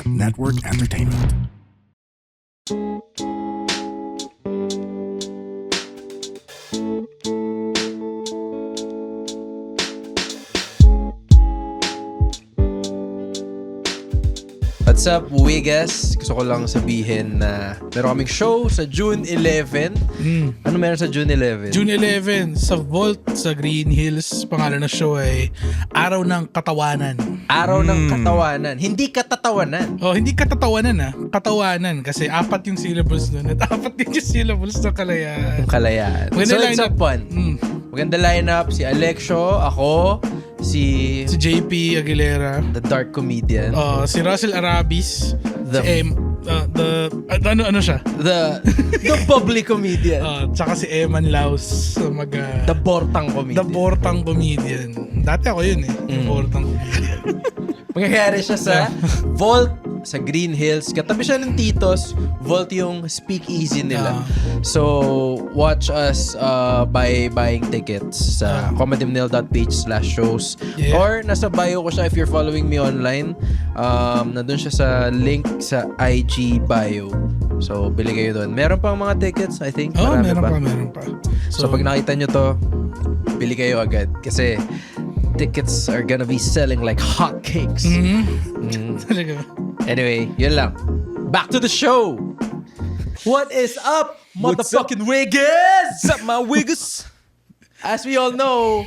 Network Entertainment. What's up, Wigas? Gusto ko lang sabihin na meron kaming show sa June 11. Ano meron sa June 11? June 11 sa Vault sa Green Hills. Pangalan ng show ay Araw ng Katawanan. Araw ng Katawanan. Hindi katatawanan. Oh, hindi katatawanan katawanan kasi 4 yung syllables nun at 4 din yung syllables ng kalayaan. Yung kalayaan. Maganda So it's a lineup. fun. Maganda lineup. Si Alexio, ako, si Si JP Aguilera, The Dark Comedian. si Russell Arabis, The- si ano siya? The Bubbly Comedian. Tsaka si Eman Laus The Bortang Comedian. The Bortang Comedian. Dati ako yun yung Bortang Comedian. Mangyayari siya sa Vault sa Green Hills. Katabi siya ng Titos. Vault yung speakeasy nila. So, watch us by buying tickets sa comedymnil.page/shows. Yeah. Or nasa bio ko siya if you're following me online. Nandun siya sa link sa IG bio. So, bili kayo doon. Meron pang mga tickets, I think. Marami Meron pa. So, pag nakita nyo to, bili kayo agad. Kasi, tickets are gonna be selling like hotcakes. Talaga. Anyway, yun lang. Back to the show! What is up, motherfucking Wiggers? What's up, my Wiggers? As we all know,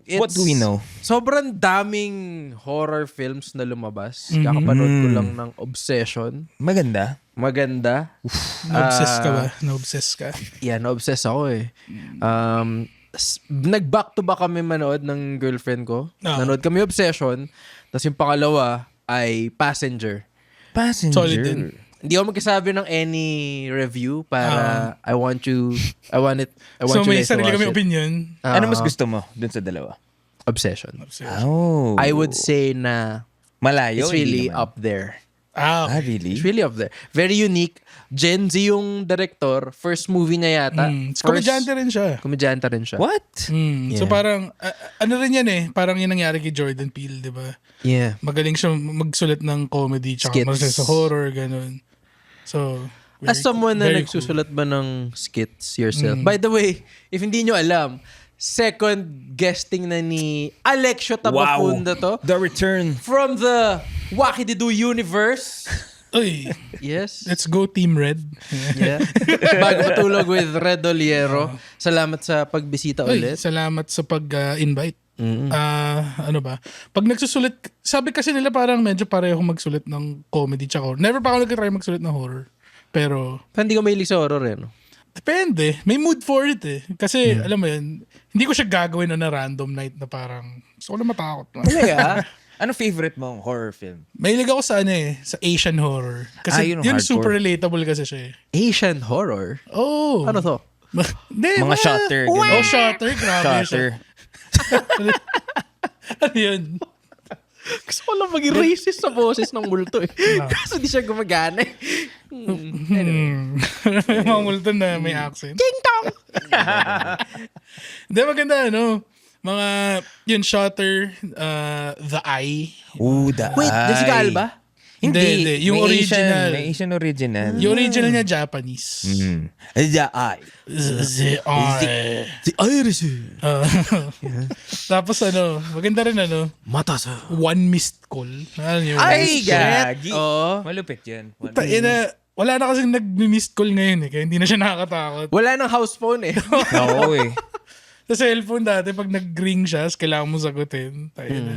it's... What do we know? Sobrang daming horror films na lumabas. Kakapanood ko lang ng Obsession. Maganda. Maganda. Na-obsess ka ba? Na-obsess ka? Yeah, na-obsess ako eh. Nag-back to back kami manood ng girlfriend ko. Nanood kami Obsession. Tapos yung pangalawa ay Passenger. Passenger. Solid din. Hindi ako magkasabi ng any review para I want you So may guys to sarili watch kami it. opinion. Ano mas gusto mo dun sa dalawa? Obsession. Oh. I would say na Malayo. it's really hindi naman. up there. Really? It's really up there. Very unique. Gen Z yung director. First movie niya yata. Komedyante rin siya. Komedyante rin siya. What? Yeah. So parang, ano rin yan eh. Parang yung nangyari kay Jordan Peele, di ba? Yeah. Magaling siya magsulat ng comedy tsaka Skits. marasa sa horror, ganun. So, As someone na very nagsusulat ba ng skits yourself? By the way, if hindi nyo alam, second guesting na ni Alexio Tabafunda to. The return. From the Wakididu universe. Uy, Yes. let's go Team Red. Yeah. Bago matulog with Red Oliero. Salamat sa pagbisita Uy, ulit. salamat sa pag-invite. Ano ba? Pag nagsusulit, sabi kasi nila parang medyo pareho magsulit ng comedy tsaka horror. Never pa ako nag-try magsulit ng horror. Pero, Hindi ko mahilig sa horror eh, no? depende. May mood for it eh. Kasi, alam mo yun, hindi ko siya gagawin on a random night na parang, gusto ko na matakot. Talaga? Ano favorite mong horror film? Mahilig ako sa sa Asian horror. Kasi yun yun hardcore. super relatable kasi siya eh. Asian horror? Oh. Ano to? Hindi, Mga Shutter. Oh, ganun. Shutter. Grabe Shutter. Ano yun? Gusto ko lang maging racist sa boses ng multo eh. Kasi di siya gumagana eh. May mga multo na may accent. Ding dong! Hindi, maganda mga, yun, Shutter, The Eye. Ooh, the Wait, Jessica Eye. Alba? Hindi. Yung May original. May Asian original. Yung original niya, Japanese. The Eye. The Eye. The Irish. Tapos maganda rin Mata sa... One Missed Call. Ano yun? Ay, gagi. Oo. Malupit yun. Wala na kasing nag-missed call ngayon eh. Kaya hindi na siya nakakatakot. Wala nang house phone eh. Oo eh. Sa cellphone dati, pag nag-ring siya, kailangan mo sagutin. Tayo na.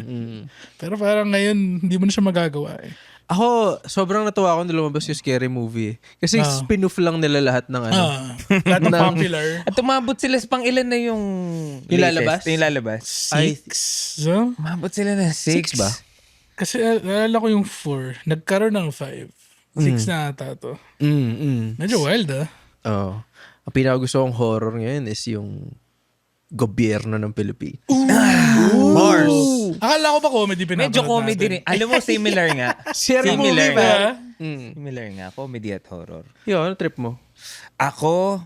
Pero parang ngayon, hindi mo na siya magagawa eh. Ako, sobrang natuwa ako nung lumabas yung Scary Movie. Kasi spin-off lang nila lahat ng ano. Lahat ng popular. At tumabot sila sa pang ilan na yung Yung lalabas? Yung lalabas. 6. So, Umabot sila na 6 ba? kasi nalala ko yung 4. Nagkaroon ng 5. 6 na ata to. Medyo wild Oo. Ang pinakagusto kong horror ngayon is yung gobyerno ng Pilipinas. Mars. Akala ko ba comedy pinapanood Medyo comedy natin? rin. Alam mo, similar nga. Scary Similar movie nga. ba? Similar nga. Comedy at horror. Yun, ano trip mo? Ako,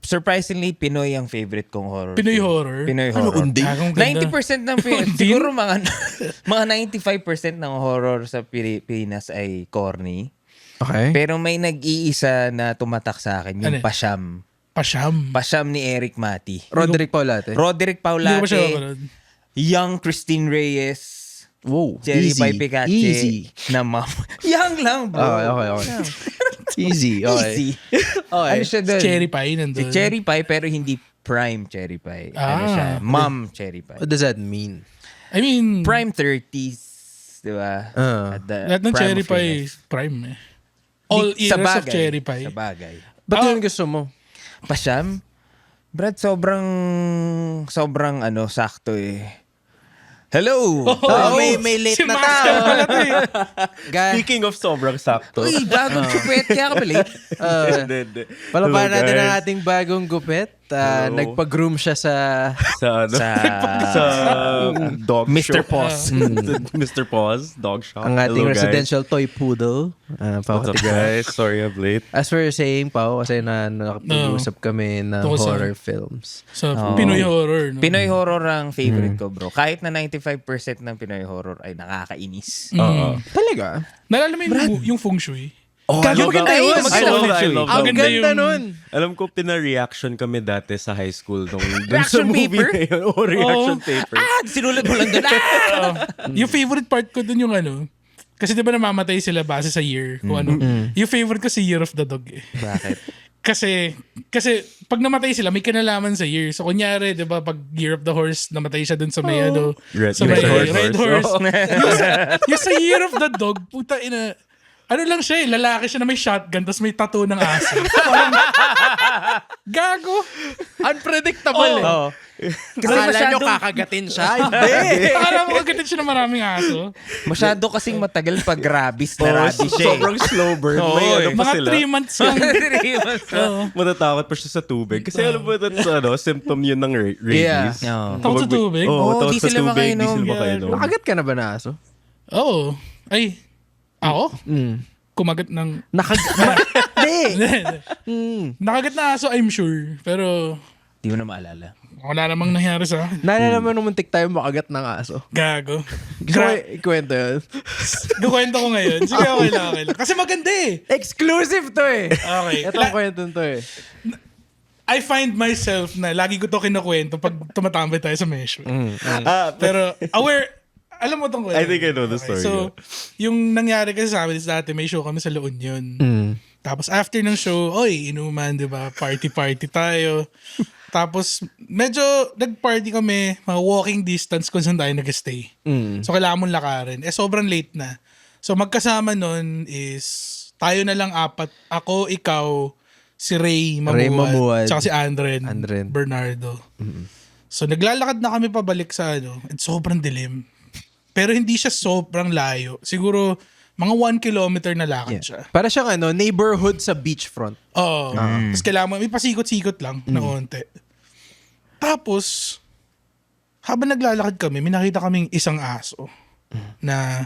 surprisingly, Pinoy ang favorite kong horror. Pinoy film. horror? Pinoy Ano, horror. unding? Ang ganda. 90% ng siguro mga 95% ng horror sa Pilipinas ay corny. Okay. Pero may nag-iisa na tumatak sa akin, yung Ano? Pasyam. Pasyam. Pasyam ni Eric Mati. Roderick Paulate. Roderick Hindi ko pa siya Paulate, mapanood. young Christine Reyes, Wow. Cherry Easy. Pie Picache Easy. na mom. Young lang, bro. Okay. Easy. Okay. Easy. Okay. Ano siya doon? Cherry Pie Si nandun. Cherry Pie pero hindi prime Cherry Pie. Ano Ah. siya? Mom Cherry Pie. What does that mean? I mean, Prime 30s, di ba? At the lahat ng prime Cherry of your Pie life. prime eh. All Sa eras of bagay. Cherry Pie. Sa bagay. Ba't yun gusto mo? Pasyam? Brad, sobrang sakto eh. Hello! may late si na Max tao. yan pala to eh. Speaking of sobrang sakto. Uy, bagong chupet. Kaya ka ba late? Hindi. Palabahan Hello, natin ang guys. ating bagong gupit. Hello. Nagpa-groom siya sa... Sa dog Mr. shop. Paws. Mr. Paws, dog shop. ang ating Hello, guys. residential toy poodle. What's up, guys? Sorry I'm late. As we're saying, Pao, kasi nakapag-usap kami ng Tungkol sa- horror films. So, Pinoy horror. No? Pinoy horror ang favorite ko, bro. Kahit na 95% ng Pinoy horror ay nakakainis. Oo. Talaga? Nalala mo yung feng shui? Oh, I love maganda that. yun. I love that. I love Ang Maganda that. ganda yung- nun. Alam ko, pina-reaction kami dati sa high school dun Reaction sa movie paper? na yun. Oh, reaction paper. Sinulat mo lang doon. Yung favorite part ko dun yung kasi di ba namamatay sila base sa year? Kung ano. Yung favorite ko si Year of the Dog eh. Bakit? Kasi pag namatay sila, may kinalaman sa year. So kunyari, di ba, pag Year of the Horse, namatay siya dun sa may sa may Red Horse. Yung sa Year of the Dog, puta ina, ano lang siya eh, lalaki siya na may shotgun tapos may tattoo ng aso. Parang, gago. Unpredictable eh. Oo. Kasi Akala nyo kakagatin siya? Hindi. Akala mo kagatin siya ng maraming aso. Masyado kasing matagal pag rabies na rabies siya eh. Sobrang slow burn. Oo, May ano pa Mga sila. 3 months lang. Matatakot pa siya sa tubig. Kasi alam mo, that's symptom yun ng rabies. Yeah. Oo. Takot sa tubig? Oo, takot di sa sila tubig. Di makainom. sila makainom. Nakagat ka na ba na aso? Oo. Ay, ako? Kumagat ng... Nakagat na aso, I'm sure. Pero Di mo na maalala. wala namang nangyari sa akin. Naalala mo nung muntik tayo makagat ng aso. Gago. Gusto ko ikwento yun. Kukwento ko ngayon. Sige, okay lang. Kasi maganda eh. Exclusive to eh. Okay. Itong kwento to eh. I find myself na lagi ko to kinukwento pag tumatambay tayo sa Mesho. Pero alam mo tong kwento. I think I know the story. So, yung nangyari kasi sa amin is dati may show kami sa La Union. Tapos after ng show, inuman, di ba? Party tayo. Tapos medyo nag-party kami, mga walking distance kung saan tayo nag-stay. So kailangan mong lakarin. Sobrang late na. So magkasama nun is tayo na lang apat. Ako, ikaw, si Ray Mamuad, tsaka si Andren. Bernardo. So naglalakad na kami pabalik sa and sobrang dilim. Pero hindi siya sobrang layo. Siguro mga 1 kilometer na lakad siya. Para siyang neighborhood sa beachfront. Oo. Tapos kailangan mo, may pasikot-sikot lang na onte. Tapos, habang naglalakad kami, may nakita kaming isang aso na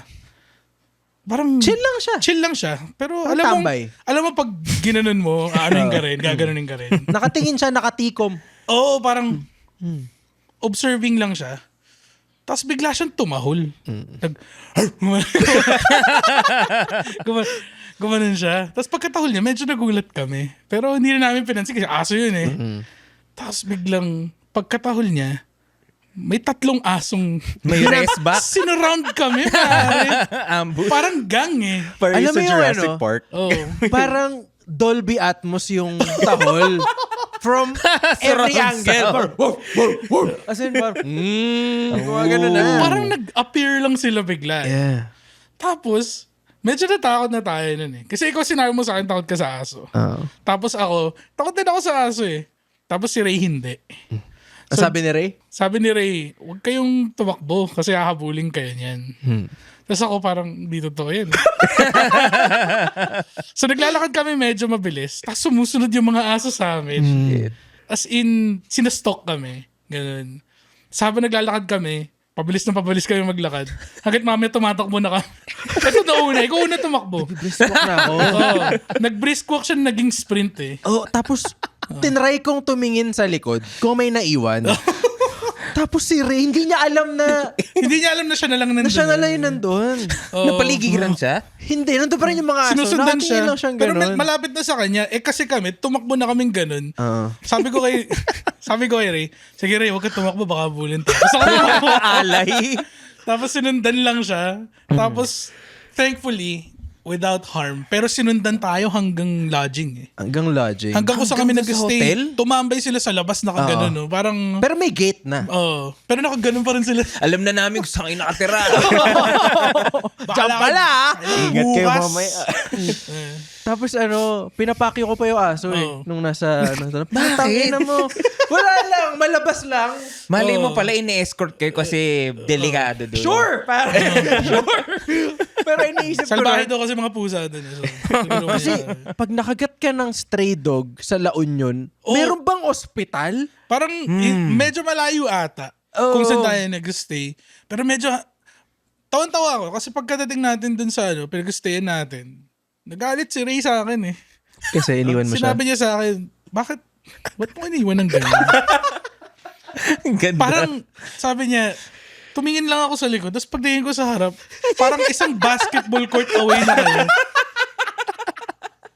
parang... Chill lang siya. Chill lang siya. Pero tambay. alam mo pag ginanon mo, aanuhin ka rin, gaganunin ka rin. Nakatingin siya, nakatikom. Oo, parang observing lang siya. Tapos bigla siyang tumahol. Gumanon siya. Tapos pagkatahol niya, medyo nagulat kami. Pero hindi na namin pinansin kasi aso yun eh. Tapos biglang pagkatahol niya, may 3 asong May race back. Sinurround kami. Pare. Ambush. Parang gang eh. Parang Alam sa mo yung Jurassic Park. Oh. Parang Dolby Atmos yung tahol. From every Surround angle. As in, parang, gumagano na. Parang nag-appear lang sila bigla. Yeah. Tapos, medyo natakot na tayo nun eh. Kasi ikaw sinabi mo sa akin, takot ka sa aso. Tapos ako, takot din ako sa aso eh. Tapos si Ray hindi. Sabi ni Ray? Sabi ni Ray, huwag kayong tumakbo kasi hahabulin kayo niyan. Tapos ako parang, di totoo yan. So naglalakad kami medyo mabilis. Tapos sumusunod yung mga aso sa amin. As in, sinastalk kami. Ganun. Sabi naglalakad kami, Pabilis kami maglakad. Hanggat mamaya tumatakbo na kami. Ito na una. Ikaw una tumakbo. Brisk walk na ako. Oo. Nag-brisk walk siya, naging sprint eh. Oh, tapos tinry kong tumingin sa likod kung may naiwan. Tapos si Ray, hindi niya alam na Hindi niya alam na siya na lang nandun. siya na lang yung nandun. Oo. Napaligiran siya? Hindi, nandun pa rin yung mga aso. Sinusundan Nakatingin siya. lang siyang Pero ganun. malapit na sa kanya. Kasi kami, tumakbo na kaming ganun. Oo. Sabi ko kay Ray, sige Ray, huwag ka tumakbo, baka bulin tayo. Gusto ko tumakbo. Alay. Tapos sinundan lang siya. Tapos, thankfully, without harm. Pero sinundan tayo hanggang lodging eh. Hanggang lodging. Hanggang kung saan kami Hanggang sa nag-stay, hotel? tumambay sila sa labas, nakaganon. No? Parang, Pero may gate na. pero nakaganon pa rin sila. Alam na namin kung saan kayo nakatira. Diyan pala, Ingat kayo mamaya. Tapos pinapakyo ko pa yung aso Oo. nung nasa Bakit? Na mo. Wala lang, malabas lang. Malay mo pala ini-escort kayo kasi delikado doon. Sure, pare. Sure. Pero iniisip ko Salbahe na, daw kasi mga pusa doon. So, kasi pag nakagat ka ng stray dog sa La Union, meron bang ospital? parang medyo malayo ata kung saan tayo nag-stay. Pero medyo, tawan-tawa ako kasi pagkadating natin dun sa pinag-stayan natin, nagalit si Ray sa akin eh. Kasi iniwan mo siya. Sinabi niya sa akin, ba't mo iniwan ng gano'n? Ganda. Parang, sabi niya, tumingin lang ako sa likod, tapos pagtingin ko sa harap, parang isang basketball court away na kayo.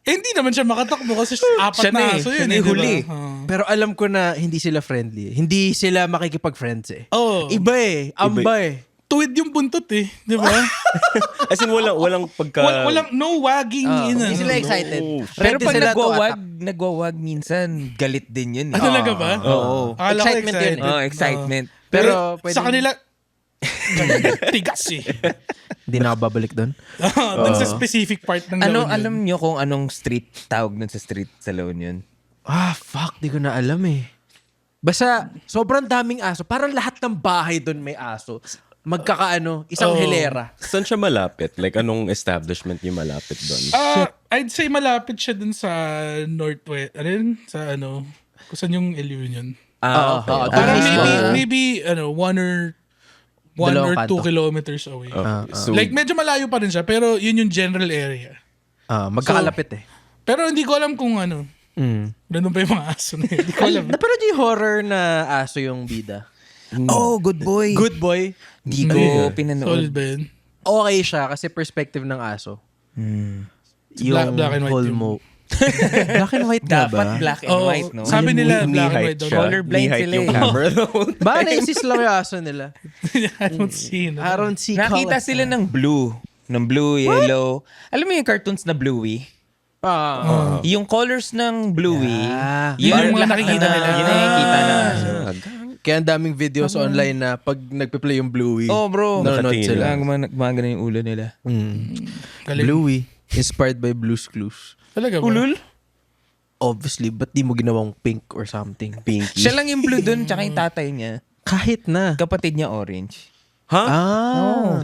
Hindi naman siya makatakbo kasi apat Siya na na eh. aso Siya yun. na yung huli. Pero alam ko na hindi sila friendly. Hindi sila makikipag-friends eh. Oo. Iba eh. Amba eh. Tuwid yung buntot eh. Di ba? As in, walang pagka... Walang, no wagging. Hindi sila excited. No. Pero Ready pag sila to nagwawag minsan, galit din yun. Talaga ba? Oo. Akala ko Excitement yun. Oh, excitement. Pero sa kanila, tigas eh. Hindi na ako babalik doon. Dun sa specific part ng La Union. Alam nyo kung anong street tawag nun sa street sa La Union? Fuck. Di ko na alam eh. Basta, sobrang daming aso. Parang lahat ng bahay doon may aso. Isang hilera. Saan siya malapit? Like, anong establishment yung malapit doon? I'd say malapit siya dun sa Northwest. Ano yun? Sa kung saan yung La Union. Okay. oo. Parang mismo. maybe 1 or Dalawang 2 kanto. kilometers away. So, Like, medyo malayo pa rin siya, pero yun yung general area. Magkakalapit eh. Pero hindi ko alam kung ganun pa yung mga aso na yun. Hindi ko alam. Napanood yung horror na aso yung bida. Oh, good boy. Good boy. Di ko Solid pinanood. ba yun? Okay siya kasi perspective ng aso. Yung Black and white whole yung- mo. Black and white nga Dapat ba? black and Oo, white, no? sabi nila black and Ni-height white daw. siya. Colorblind Ni-height sila yung eh. camera doon. Baka na-insist lang yung aso nila. I don't see. I don't see Nakita color. sila ng blue. Ng blue, yellow. Alam mo yung cartoons na Bluey? Yung colors ng Bluey, Yun yung mga lahat nakikita nila. Yun ang nakikita na. Kaya ang daming videos online na pag nagpe-play yung Bluey. Oh, bro. Nanonood Nakatingin sila. Gumagana yung ulo nila. Galing. Bluey. Inspired by Blue's Clues. Talaga ba? Obviously, ba't di mo ginawang pink or something? Pinky. Siya lang yung blue dun, tsaka yung tatay niya. Kahit na. Kapatid niya orange. Ha?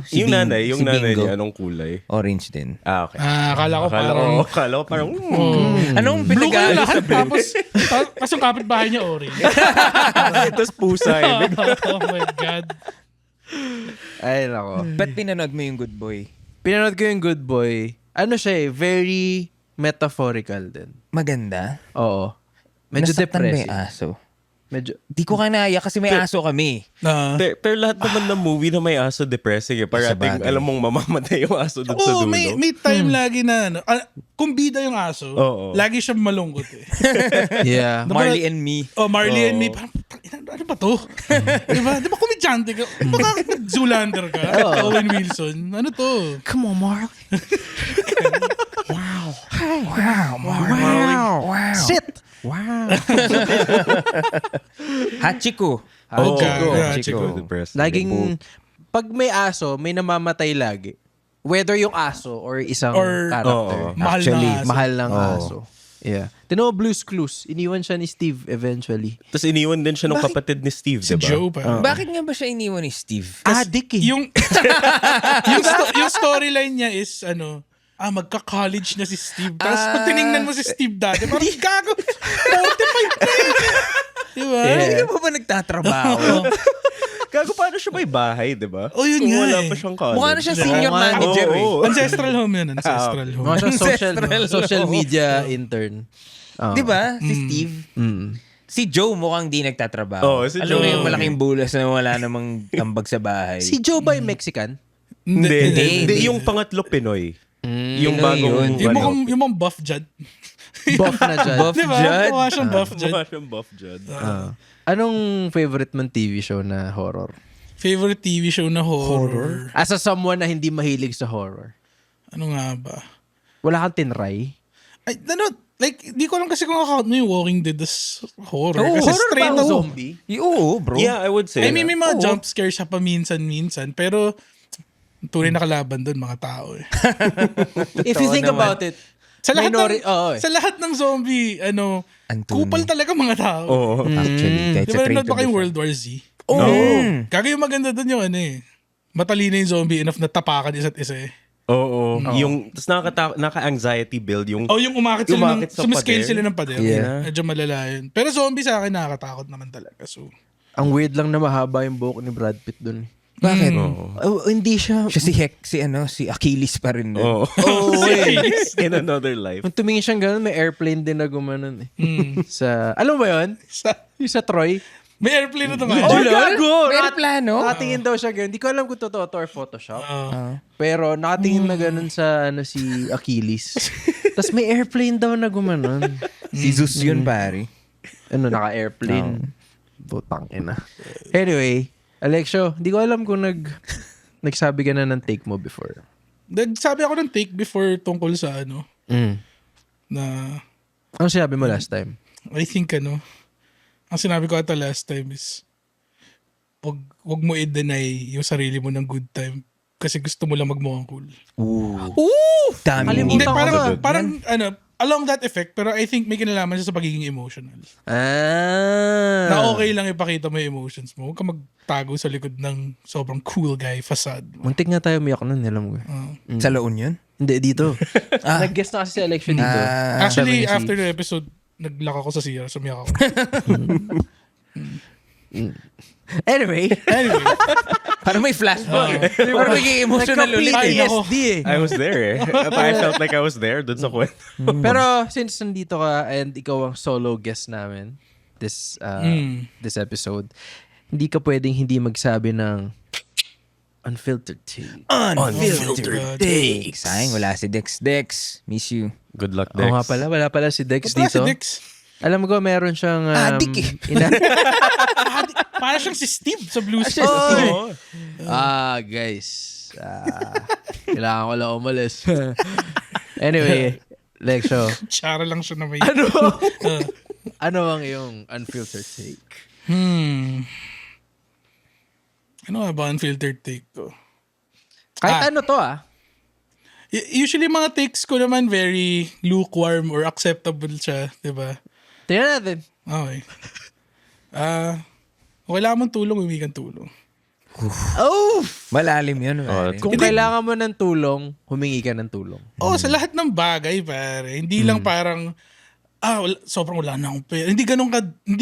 Si Yung nanay, si nanay Bingo. niya, anong kulay? Orange din. Okay. Akala ko parang... Akala ko parang, Anong Blue kayo pinag-aalo sa lahat, blue? tapos yung kapitbahay niya orange. Tapos pusa eh. Oh my God. Ay, nako. Ba't pinanood mo yung Good Boy? Pinanood ko yung Good Boy. Ano siya eh, very metaphorical din. Maganda. Oo. Medyo Nasaktan ba depressing. yung aso? Medyo, Di ko kanaya kasi may aso kami. Pero lahat naman ng movie na may aso depressing eh. Parating, Sabagay. alam mong mamamatay yung aso doon sa Oo, dulo. may time lagi na kung bida yung aso, Oo. lagi siya malungkot eh. yeah. Marley and Me. Oh, Marley and Me, parang, ano ba to? diba? Di ba komedyante ka? Baka Zoolander ka? Owen Wilson? Ano to? Come on, Marley. Wow. Sit! Wow. Hachiko. Oh, Hachiko. Hachiko. Depressing. Laging, pag may aso, may namamatay lagi. Whether yung aso or isang Or- character. Mahal Actually, na aso. Mahal ng aso. Yeah. Tino Blue's Clues. Iniwan siya ni Steve eventually. Tapos iniwan din siya ng kapatid ni Steve, Si diba? Joe pa. Bakit nga ba siya iniwan ni Steve? Adik eh. Yung yung storyline niya is magka-college na si Steve. Tapos pag tinignan mo si Steve dati, parang gago, 45 pa yun. Diba? Hindi ka ba nagtatrabaho? Gago, paano siya may bahay, di ba? Oh, yun Kung nga wala eh. pa siyang college. Mukha na siya senior Oo nga, manager eh. Oo. Ancestral home yun, ancestral home. Mga siya Ancestral social law. media intern. Oh. Di ba? Si Steve. Si Joe mukhang di nagtatrabaho. Oo, si Alam mo Joe. yung malaking bulas na wala namang tambag sa bahay. Si Joe ba yung Mexican? Hindi, yung pangatlo Pinoy. Yung Pinoy bagong... yun. Yung mga buff jud. Buff na dyan. Buff Di ba? Judd? Mukha siyang buff jud. Mukha siyang buff Judd. Anong favorite mong TV show na horror? Favorite TV show na horror? As a someone na hindi mahilig sa horror. Ano nga ba? Wala kang tinry? Ay, like, di ko lang kasi kung account mo yung Walking Dead as horror. Oo, kasi horror straight ba? na Zombie? Oo, bro. Yeah, I would say. I mean, may mga jump scares siya pa minsan-minsan. Pero, tunay na kalaban doon, mga tao eh. If you think naman. about it, Sa lahat, Oo, eh. sa lahat ng zombie, Antuno. kupal talaga mga tao. Oo. Actually, kahit Di sa ba Train nanood to ba kayong Busan. World War Z? No. Kaya yung maganda doon yung matalino yung zombie enough na tapakan isa't isa eh. Oo. Yung, tapos naka-anxiety build yung... Oh, yung umakit sila Umakit sa sumiscale pader. sila ng pader. Yeah. Medyo malala yun. Pero zombie sa akin nakakatakot naman talaga. So, ang weird lang na mahaba yung buhok ni Brad Pitt dun. Bakit? Hindi siya... Siya si Achilles pa rin. Oo. Oh, wait. In another life. Nung tumingin siyang ganun, may airplane din na gumanon eh. Alam mo ba yun? Yung sa Troy. may airplane na Oh, tumayo. gago! May plano? Nakatingin daw siya ganun. Hindi ko alam kung totoo to or Photoshop. Pero nakatingin na ganun sa si Achilles. Tapos may airplane daw na gumanon. Si Zeus yun, pare. Naka-airplane. Butang ina. Anyway, Alexio, hindi ko alam kung nagsabi ka na ng take mo before. Nagsabi ako ng take before tungkol sa na Ano sinabi mo last time? I think ang sinabi ko ata last time is wag mo i-deny yung sarili mo ng good time kasi gusto mo lang magmukhang cool. Dami. Hindi, Kalimutan ko parang along that effect, pero I think may kinalaman siya sa pagiging emotional. Na okay lang ipakita mo yung emotions mo. Huwag ka magtago sa likod ng sobrang cool guy facade mo. Muntik nga tayo umiyak nun, alam ko. Sa laon yun? Hindi, dito. Nag-guest na kasi si Alexio dito. Actually, sabi niya si- after the episode, naglak ako sa CR, sumiyak ako. Anyway, Parang may flashback. Parang may emotional ulit. PTSD eh. I was there eh. I felt like I was there dun sa kwento. Pero since nandito ka and ikaw ang solo guest namin this episode, hindi ka pwedeng hindi magsabi ng unfiltered take. Unfiltered takes. Sayang, wala si Dex. Miss you. Good luck, Oo Dex. nga pala, wala pala si Dex Wala si dito. Dex. Alam ko, meron siyang... Adik eh. Para siyang si Steve sa Blues. Oo. Guys. Kailangan ko lang umalis. Anyway, Lexio, Chara lang siya na may... ano ang iyong unfiltered take? Ano nga ba unfiltered take ko? Kahit ano to Usually mga takes ko naman very lukewarm or acceptable siya, di ba? Tingnan natin. Okay. Wala mong tulong, humingi kang tulong. Oh! Malalim yun, pare. Kung kailangan mo ng tulong, humingi ka ng tulong. Sa lahat ng bagay, pare. Hindi lang parang, sobrang wala na akong pera. Hindi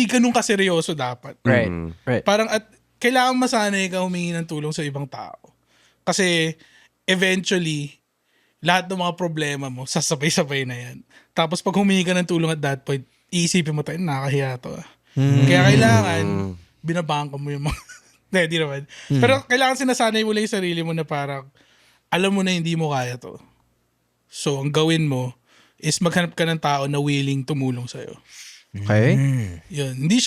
ganun ka seryoso dapat. Right. Right. Parang kailangan masanay ka humingi ng tulong sa ibang tao. Kasi eventually, lahat ng mga problema mo, sasabay-sabay na yan. Tapos pag humingi ka ng tulong at that point, iisipin mo tayo, nakakahiya to. Kaya kailangan, binabangko mo yung mga... Hindi naman. Pero kailangan sinasanay mo lang yung sarili mo na parang, alam mo na hindi mo kaya to. So, ang gawin mo is maghanap ka ng tao na willing tumulong sa'yo. Okay. Yun. Hindi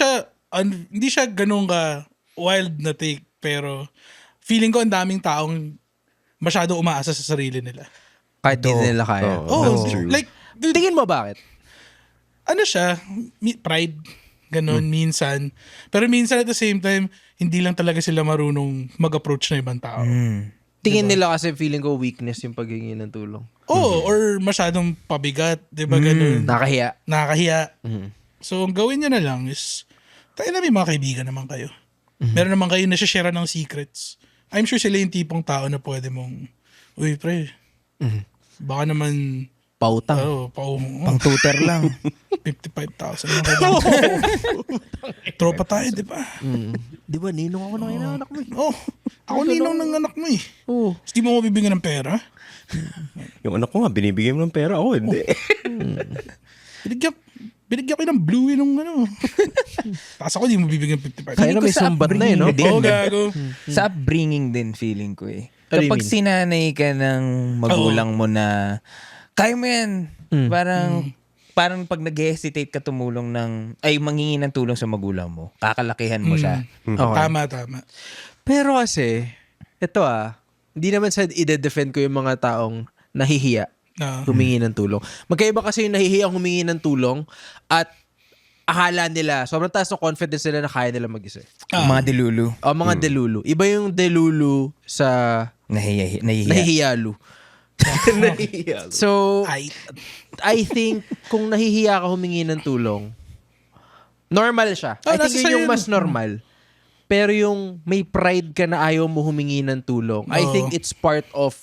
siya ganun ka wild na take, pero feeling ko ang daming taong masyado umaasa sa sarili nila. Kahit di nila kaya. That's true. Like, dude, Tingin mo bakit? ano siya, pride, ganun, minsan. Pero minsan at the same time, hindi lang talaga sila marunong mag-approach na ibang tao. Tingin nila kasi feeling ko weakness yung paghingi ng tulong. Oo, or masyadong pabigat, di ba ganun? Nakahiya. Nakakahiya. So, ang gawin nyo na lang is, tayo na may mga kaibigan naman kayo. Meron naman kayo na share ng secrets. I'm sure sila yung tipong tao na pwede mong, uy pre, baka naman pautang. Pang tutor lang. 55,000 lang tropa tayo, di ba? Di ba, ninong ako ng inaanak mo eh. Ako ninong ng anak mo eh. Oo. Hindi mo mabibigyan ng pera? Yung anak ko nga, binibigay mo ng pera. Ako, hindi. Binigyan ko ng Bluey nung ano. Tapos ako di mo bibigyan 55. Kaya na may sumbat na eh, no? Din. Oo, gago. Sa upbringing din, feeling ko eh. Ano you Kapag mean? sinanay ka ng magulang mo na, kaya mo yan. Parang pag nag-hesitate ka tumulong manghingi ng tulong sa magulang mo, kakalakihan mo siya. Okay. Tama. Pero kasi, ito hindi naman sa i-defend ko yung mga taong nahihiya humingi ng tulong. Magkaiba kasi yung nahihiya humingi ng tulong at akala nila, sobrang taas ng confidence nila na kaya nila mag-isa. Mga dilulu. O mga delulu. Iba yung delulu sa Nahihiya. nahihiyalo. So, I think kung nahihiya ka humingi ng tulong, normal siya. I think yun yung mas normal. Pero yung may pride ka na ayaw mo humingi ng tulong, I think it's part of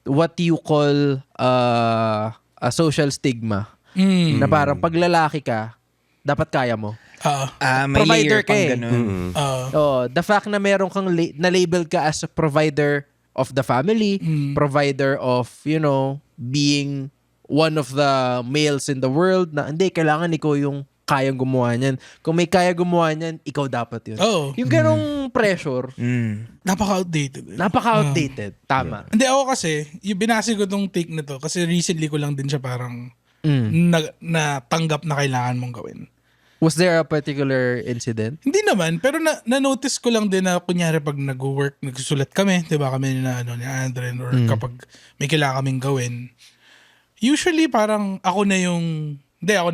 what you call a social stigma. Na parang pag lalaki ka, dapat kaya mo. May Provider layer ka pang eh. ganun. The fact na meron kang na-label ka as a provider of the family, provider of, being one of the males in the world na hindi, kailangan ikaw yung kayang gumawa niyan. Kung may kaya gumawa niyan, ikaw dapat yun. Yung ganong pressure, Napaka-outdated. napaka-outdated. Tama. Hindi, ako kasi, yung binasi ko tong take na to, kasi recently ko lang din siya parang natanggap na kailangan mong gawin. Was there a particular incident? Hindi naman, pero na-notice ko lang din na kunyari pag nag-work, nagsusulat kami, di ba kami ni Andren, or kapag may kailangan kaming gawin, usually parang ako na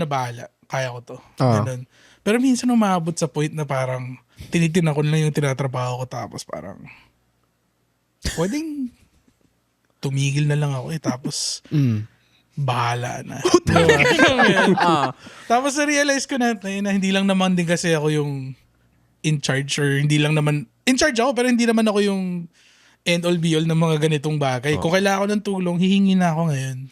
bahala. Kaya ko to. Ganun. Pero minsan umabot sa point na parang tinitingnan ko lang yung tinatrabaho ko tapos parang pwedeng tumigil na lang ako tapos bahala na. Tapos na-realize ko na hindi lang naman din kasi ako yung in charge or hindi lang naman, in charge ako pero hindi naman ako yung end all be all ng mga ganitong bagay. Kung kailangan ko ng tulong, hihingi na ako ngayon.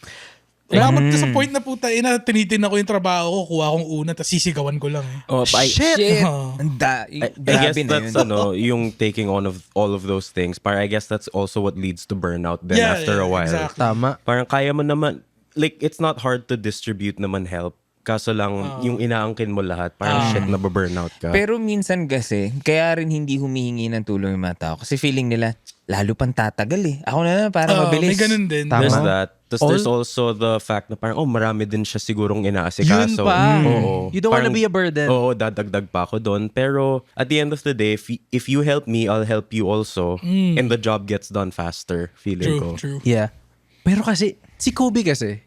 Umabot ka sa point na puta, tinitingnan ko yung trabaho ko, kuha akong una, tapos sisigawan ko lang. Shit! I guess that's yung taking on of all of those things. Parang I guess that's also what leads to burnout then after a while. Exactly. Tama. Parang kaya mo naman, like it's not hard to distribute naman help. Kaso lang, yung inaangkin mo lahat, parang shit, nababurnout ka. Pero minsan kasi, kaya rin hindi humihingi ng tulong yung mga tao. Kasi feeling nila, lalo pang tatagal eh. Ako na para mabilis. May ganun din. Tama. There's that. Tapos there's also the fact na parang, marami din siya sigurong inaasikaso. Yun pa. Oo. You don't wanna be a burden. Oo, dadagdag pa ako doon. Pero at the end of the day, if you help me, I'll help you also. And the job gets done faster, feeling ko. True. Yeah. Pero kasi, si Kobe kasi,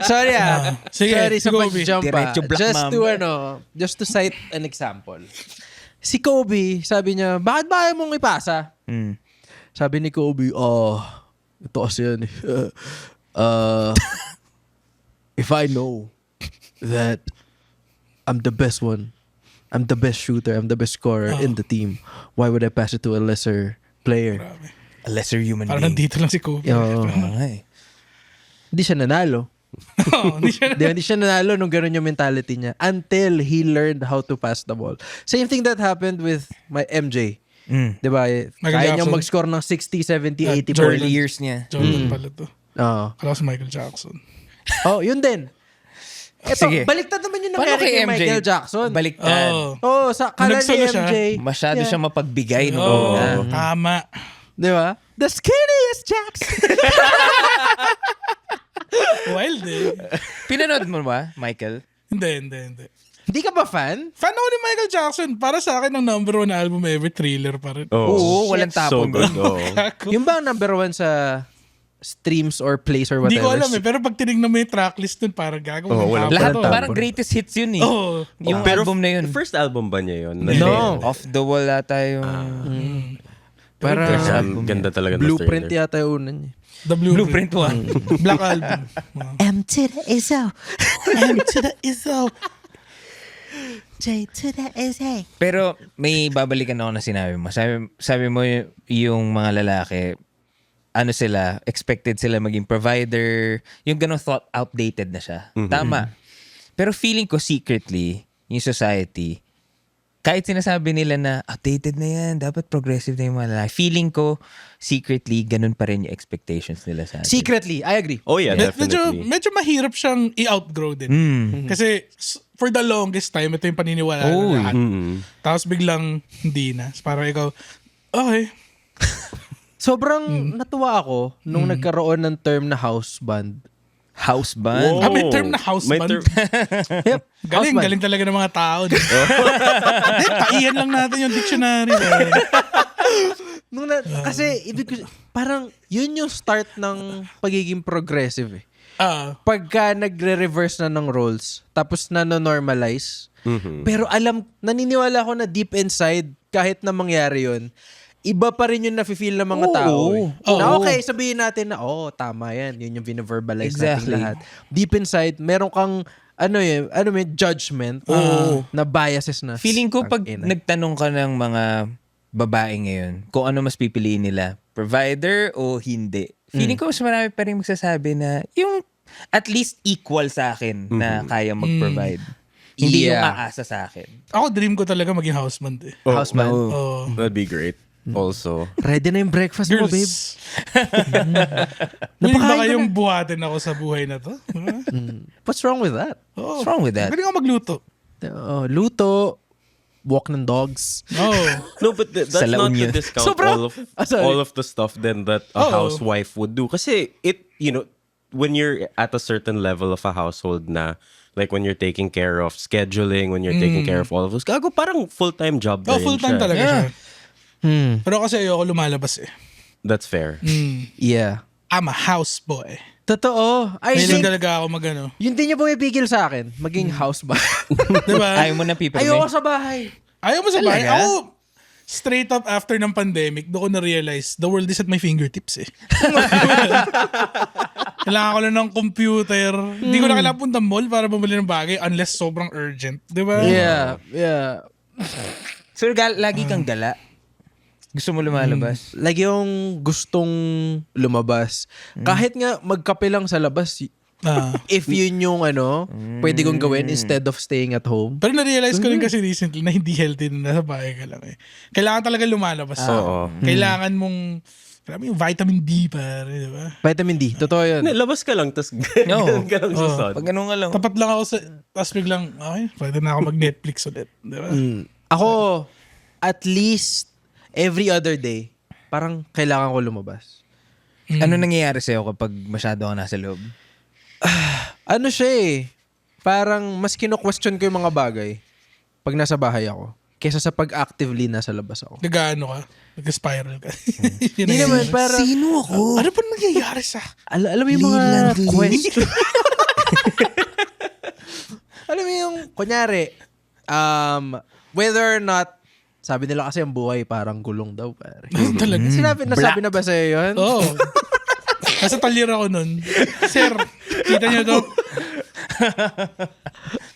sorry sige, sorry sa si Kobe. pag-jump Diretso black just to cite an example. Si Kobe, sabi niya, bakit ba ayaw mong ipasa? Sabi ni Kobe, ito kasi yan if I know that I'm the best one, I'm the best shooter, I'm the best scorer in the team, why would I pass it to a lesser player? A lesser human Parang being. nandito lang si Kobe. Ay. Hindi siya nanalo. Hindi siya nanalo nung gano'n yung mentality niya until he learned how to pass the ball. Same thing that happened with my MJ. Diba? Kaya niya mag-score ng 60, 70, 80 Early years niya. Jordan pala to. Oo. Kala ko si Michael Jackson. Yun din. Ito, Sige. baliktad naman yung Paano nangyari kay kay MJ? Michael Jackson. Baliktad. Sa kala ni Nagsolo siya. MJ. Masyado siyang mapagbigay. Tama. Diba? The skinniest Jackson. Wild eh. Pinanood mo ba, Michael? Hindi. Hindi ka ba fan? Fan ako ni Michael Jackson. Para sa akin, ang number 1 album ever, Thriller pa rin. Oo, walang tapon. So good. Yung ba ang number 1 sa streams or plays or whatever? Hindi ko alam eh. Pero pag tinignan mo yung tracklist dun, parang gagawin. walang Lahat, tapon. parang greatest hits yun eh. Yung Pero album na yun. First album ba niya yun? No. Off the wall ata yung... Parang Ganda talaga ng Blueprint Thriller. yata yung una niya. The Blueprint 1. Black Album. M to the Izzo. M to the Izzo. J to the Izzy. Pero may babalikan ako na sinabi mo. Sabi mo yung mga lalaki, expected sila maging provider. Yung ganun thought outdated na siya. Tama. Pero feeling ko secretly, yung society, kahit sinasabi nila na outdated na yan, dapat progressive na yung mga lalaki. Feeling ko, secretly, ganun pa rin yung expectations nila sa atin. Secretly, I agree. Oh yeah, definitely. Medyo mahirap siyang i-outgrow din. Kasi for the longest time, ito yung paniniwala ng lahat. Tapos biglang hindi na. Parang ikaw, okay. Sobrang natuwa ako nung nagkaroon ng term na house band. House band? Whoa. May term na house May band. Yep. Galing, galing talaga ng mga tao. Taihan lang natin yung dictionary. Kasi ibig ko, parang yun yung start ng pagiging progressive eh. Pagka nagre-reverse na ng roles, tapos na-normalize, pero naniniwala ako na deep inside, kahit na mangyari yun, iba pa rin yung nafe-feel ng mga tao. Eh. Na okay, sabihin natin na, tama yan. Yun yung bine-verbalize natin lahat. Deep inside, meron kang, judgment na biases na. Feeling ko pag nagtanong ka ng mga babae ngayon, kung ano mas pipiliin nila, provider o hindi. Feeling ko mas marami pa rin magsasabi na yung at least equal sa akin na kaya mag-provide. Hindi yung aasa sa akin. Ako, dream ko talaga maging houseman. Houseman. That'd be great. Also. Ready na yung breakfast mo, babe. Girls. Willing ba kayong buhatin ako sa buhay na to? What's wrong with that? What's wrong with that? Galing ako magluto. Luto, walk ng dogs. No, but that's Sa La not Union. to discount all of the stuff then that a housewife would do. Kasi when you're at a certain level of a household na, like when you're taking care of scheduling, when you're taking care of all of those, gago, parang full-time job na rin Full-time siya. talaga siya. Pero kasi ayoko lumalabas eh. That's fair. Yeah. I'm a houseboy. Totoo. I Hindi think, talaga ako magano. yun din yung bumibigil sa akin, maging house ba? Diba? Ayaw mo na people Ayoko sa bahay. Ayaw mo sa bahay. Talaga? Ako, straight up after ng pandemic, doon ko na-realize the world is at my fingertips eh. Kailangan ko lang ng computer. Hindi ko na kailangan punta mall para bumili ng bagay unless sobrang urgent. Diba? Yeah. So, lagi kang gala? Gusto mo lumalabas? Lagi yung gustong lumabas. Kahit nga magkape lang sa labas, if yun yung pwede kong gawin instead of staying at home. Pero na-realize ko rin kasi recently na hindi healthy na nasa bahay ka lang eh. Kailangan talaga lumalabas. Kailangan mong, yung vitamin D pare, di ba? Vitamin D, totoo yun. Labas ka lang, tas ganun ka lang sa sun. Pag ganun nga lang. Tapat lang ako sa, tapos biglang, okay, pwede na ako mag-Netflix ulit. Di ba? Ako, at least, every other day, parang kailangan ko lumabas. Ano nangyayari sa'yo kapag masyado ka nasa loob? Ano siya eh, parang mas kino-question ko yung mga bagay pag nasa bahay ako kesa sa pag-actively nasa labas ako. Nag-ano ka? Nag-spiral ka? Hindi naman, parang... Sino ako? Ano pa nangyayari sa... Alam mo yung mga question. Alam mo yung, kunyari, whether or not, sabi nila kasi ang buhay parang gulong daw, pare. Talaga. Nasabi na ba sa'yo yun? Oo. Nasa talir ako nun. Sir, kita niyo to?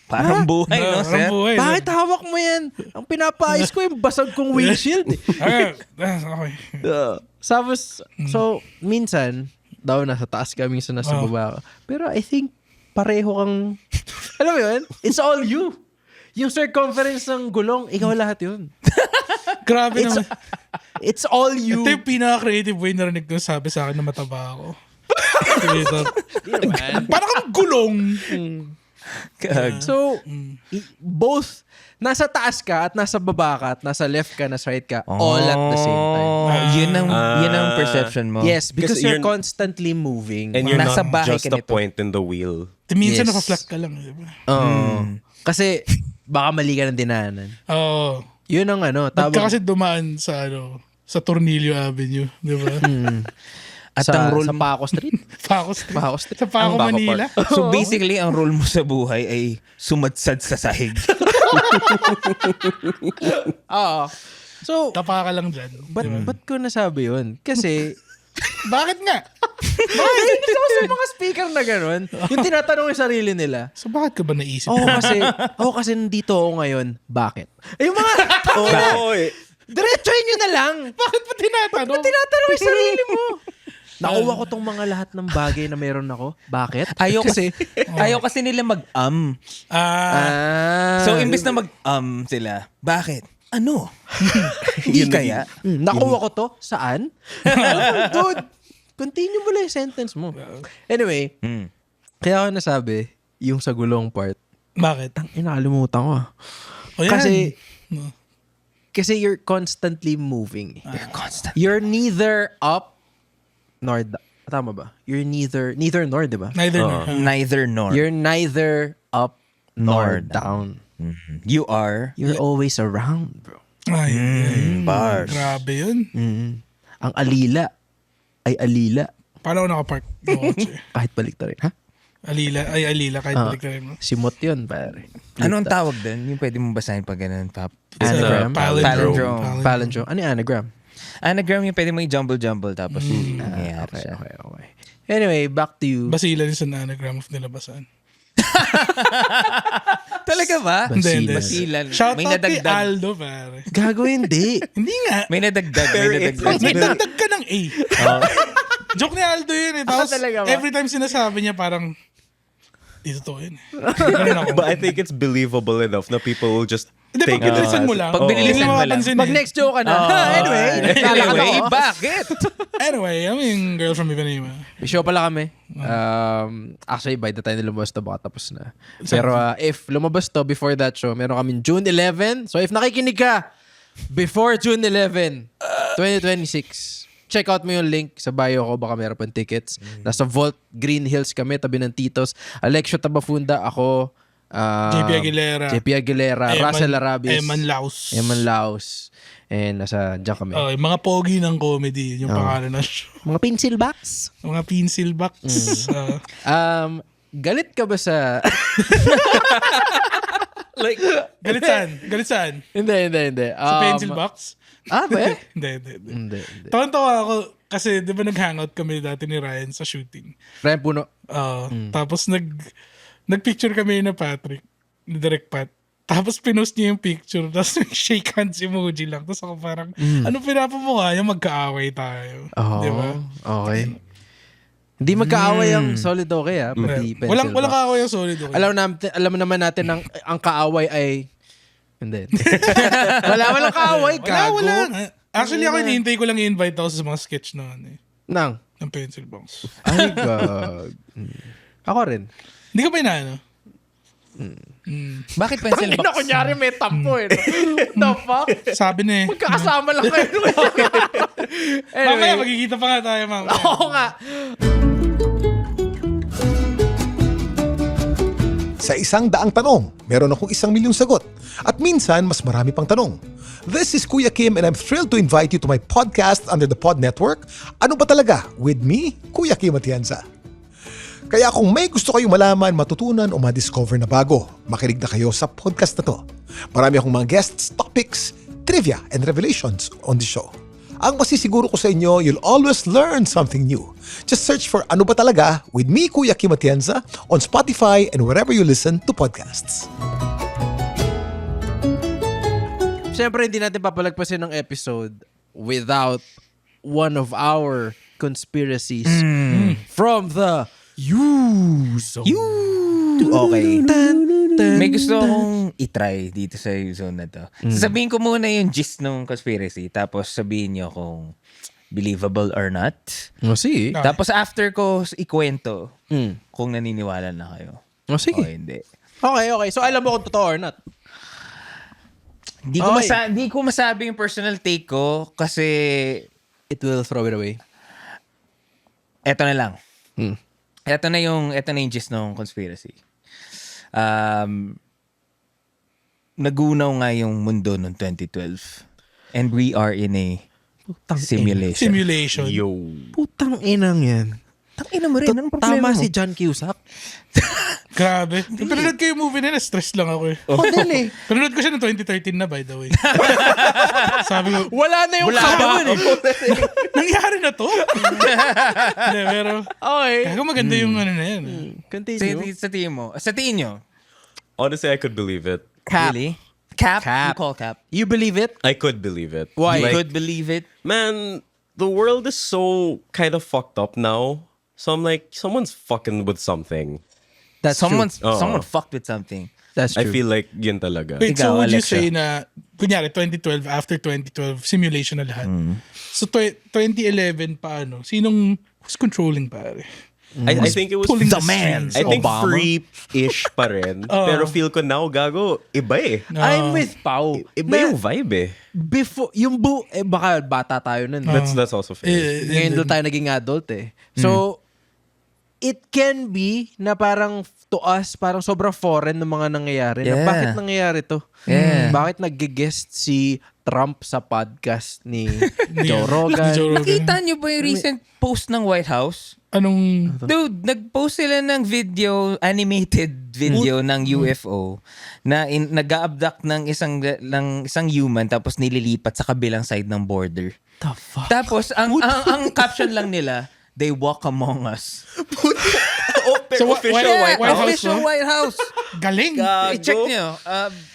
Parang buhay, no, sir? Parang buhay. Bakit hawak mo yan? Ang pinapaayos ko yung basag kong windshield. Okay. Tapos, so, minsan, daw nasa taas ka, minsan nasa baba ka. Pero I think, pareho kang, alam mo yun? It's all you. Yung circumference ng gulong, ikaw lahat yun. Grabe naman. It's all you. Ito yung pinaka-creative way na rinig ko sabi sa akin na mataba ako. Parang kang gulong. So, both nasa taas ka at nasa baba ka at nasa left ka, nasa right ka, all at the same time. Yun ang perception mo. Yes, because Kasi you're you're- constantly moving. And you're Nasa not bahay just ka a nito. point in the wheel. Minsan Yes. naka-flat ka lang. Diba? Kasi, baka mali ka ng dinaanan. Oo. Yun ang Ba't ka kasi dumaan sa sa Tornillo Avenue, di ba? At sa, ang role sa Paco Street. Paco Street. Paco Street. Sa Paco, Paco Manila. So basically, ang role mo sa buhay ay sumadsad sa sahig. Oo. So, Tapa ka lang dyan. ba't ko nasabi yun? Kasi, Bakit nga? hindi ko sa mga speaker na gano'n. Yung tinatanong yung sarili nila. So bakit ka ba naisip? Kasi nandito ako ngayon. Bakit? Yung mga, Oo, diretsuhin nyo na lang. Bakit pa tinatanong? Tinatanong yung sarili mo. Nakuha ko tong mga lahat ng bagay na meron ako. Bakit? Ayaw kasi nila So, imbes na sila, bakit? Ano? Hindi kaya? Nakuha ko to? Saan? Dude, continue mo lang yung sentence mo. Anyway, kaya ako nasabi, yung sa gulong part, Bakit? inakalimutan ko. O yan. Kasi you're constantly moving. Constant. You're neither up nor down. Tama ba? You're neither nor, di ba? Neither nor. Neither nor. You're neither up nor Nor down. You are. You're always around, bro. Ay, Bars. grabe yun. Ang alila ay alila Paano ako nakapark? ng kotse? kahit baliktarin. Ha? Alila kahit balik na rin mo. Simot yun, pare. Ano ang tawag doon? Yung pwede mong basahin pag ganun. Anagram? Palindrome. Palindrome. Ano yung anagram? Anagram yung pwede mo i-jumble-jumble tapos nangyayari siya. Okay. Anyway, back to you. Basilan sa anagram of nilabasan. Talaga ba? Hindi. Basilan. Shout May out kay nadagdag. Aldo, pare. Gago hindi. Hindi nga. May nadagdag. May dagdag ka ng A. Joke ni Aldo yun eh. Tapos talaga ba? every time sinasabi niya parang, di totoo yun. Ganun ako. But I think it's believable enough na people will just Hindi, take pag it binilisan as... mo lang. Pag binilisan mo lang. Pag next joke ka na. Anyway, Anyway, bakit? Anyway, I mean, girl from Ipanema. may show pala kami. Actually, by the time na lumabas to, baka tapos na. Pero if lumabas to before that show, meron kami June 11. So if nakikinig ka, before June 11, 2026, check out mo yung link sa bio ko. Baka meron pang tickets. Nasa Vault Green Hills kami, tabi ng Titos. Alexio Tabafunda, ako, JP Aguilera, Russell Arabis, Eman Laos. And nasa dyan kami. Oh, yung mga pogi ng comedy, yun yung pangalan ng show. Mga pencil box. Mga pencil box. Galit ka ba sa... Galit saan? Hindi. Sa pencil box? Ba? Hindi. Hindi. Tawan-tawa ako kasi di ba nag-hangout kami dati ni Ryan sa shooting. Ryan Puno. Tapos nag-picture kami na Patrick, ni Direk Pat. Tapos pinost niya yung picture, tapos shake hands emoji lang. Tapos ako parang, ano pinapamukha niya? Magkaaway tayo. Di ba? Okay. Hindi magkaaway ang Solid Okay, ha? Pati pencil Walang box. kaaway yung Solid Okay. Alam naman natin ang kaaway ay... Hindi. Walang kaaway, gago. Wala. Actually, ako hinihintay ko lang i-invite ako sa mga sketch na ng pencil box. Ay, gag. Ako rin. Hindi ka ba inaano? Bakit pencil box? Kunyari may tampo eh. The fuck? Sabi na eh. Magkakasama lang kayo. Mamaya, magkikita pa nga tayo, mamaya. Oo nga. Sa 100 tanong, meron akong 1,000,000 sagot. At minsan, mas marami pang tanong. This is Kuya Kim and I'm thrilled to invite you to my podcast under the Pod Network, Ano Ba Talaga? With me, Kuya Kim Atienza. Kaya kung may gusto kayong malaman, matutunan o ma-discover na bago, makinig na kayo sa podcast na to. Marami akong mga guests, topics, trivia, and revelations on the show. Ang masisiguro ko sa inyo, you'll always learn something new. Just search for Ano Ba Talaga with me, Kuya Kim Atienza, on Spotify and wherever you listen to podcasts. Siyempre, hindi natin papalagpasin ng episode without one of our conspiracies from the U-Zone. Okay. May gusto akong itry dito sa zone na to. Sabihin ko muna yung gist ng conspiracy, tapos sabihin nyo kung believable or not. Sige. Tapos after ko ikwento kung naniniwala na kayo. Sige. O hindi. Okay. So, alam mo kung totoo or not. Di ko masabi yung personal take ko kasi It will throw it away. eto na lang. Ito na yung gist ng conspiracy. Nagunaw nga yung mundo noong 2012. And we are in a simulation. Yo. Putang inang yan. Tangina mo rin. Anong problema Tama mo? si John Cusack. Grabe. Pinanood ko yung movie na stress lang ako eh. Dali. Pinanood ko siya noong 2013 na, by the way. Sabi ko, Wala na yung kawan eh. nangyari na to? Hindi, pero, Okay. kaya maganda yung ano na yan. Continue. Sa tingin mo? Sa tingin nyo? Honestly, I could believe it. Cap. Really? Cap? Cap. You call Cap? You believe it? I could believe it. Why? You could believe it? Man, the world is so kind of fucked up now. So I'm like, someone's fucking with something. That's Someone Oo. fucked with something. That's I true. feel like yun talaga. Wait, Ikaw, so would you Alexa. say na, kunyari, 2012, after 2012, simulation na lahat. So, 2011 pa, who's controlling, pare? I think it was Pulling The man. I think Obama. free-ish pa rin. Pero feel ko now, gago, iba eh. I'm with Pao. Iba yung vibe eh. Before, baka bata tayo nun. That's also fair. Ngayon doon tayo naging adult eh. So, it can be na parang to us, parang sobrang foreign ng mga nangyayari. Na Yeah. bakit nangyayari to? Yeah. Bakit nag-guest si Trump sa podcast ni Joe Rogan? Ni Joe Rogan. Nakita niyo ba yung recent post ng White House? Anong... Dude, nag-post sila ng video, animated video ng UFO na nag-a-abduct ng isang human tapos nililipat sa kabilang side ng border. The fuck? Tapos ang caption lang nila, they walk among us. So, official White House. Official White House. Galing! I-check nyo.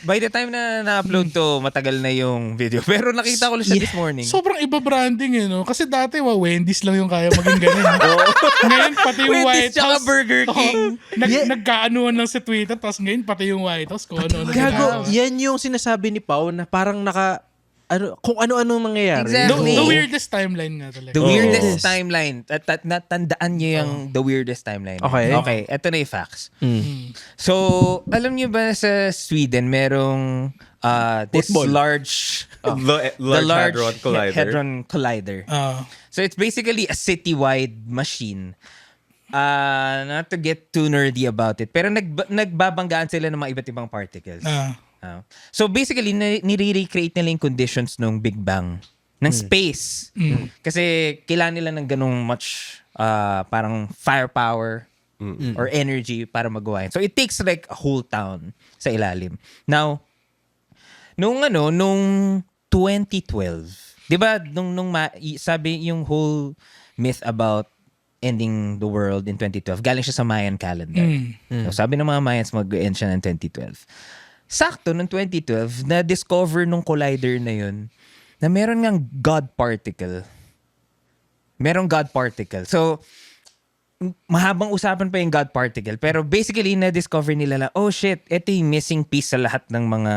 By the time na na-upload to, matagal na yung video. Pero nakita ko lang siya this morning. Sobrang iba branding eh, no? Kasi dati, Wendy's lang yung kaya maging ganun. Ngayon, pati yung Wendy's White tsaka House. Burger King. Nagkaanuan lang sa Twitter, tapos ngayon, pati yung White House, kung ano-ano. Gago, yan yung sinasabi ni Pao na parang kung ano-ano nangyayari. Exactly. The weirdest timeline nga talaga. The Oh. weirdest timeline. Natandaan nyo yung the weirdest timeline. Okay. Okay, eto na yung facts. So, alam nyo ba sa Sweden, merong this Football. large... The Large Hadron Collider. Hadron Collider. So, it's basically a citywide machine. Not to get too nerdy about it, pero nagbabanggaan sila ng mga iba't ibang particles. So basically, nire-recreate nila yung conditions ng Big Bang, ng space. Kasi kailangan nila ng ganung much parang firepower or energy para magawa yun. So it takes like a whole town sa ilalim. Now, nung 2012, di ba, sabi yung whole myth about ending the world in 2012, galing siya sa Mayan calendar. So sabi ng mga Mayans, mag-end siya ng 2012. Sakto, noong 2012, na-discover nung collider na yun na meron ngang God particle. Merong God particle. So, mahabang usapan pa yung God particle. Pero basically, na-discover nila lang, oh shit, ito yung missing piece sa lahat ng mga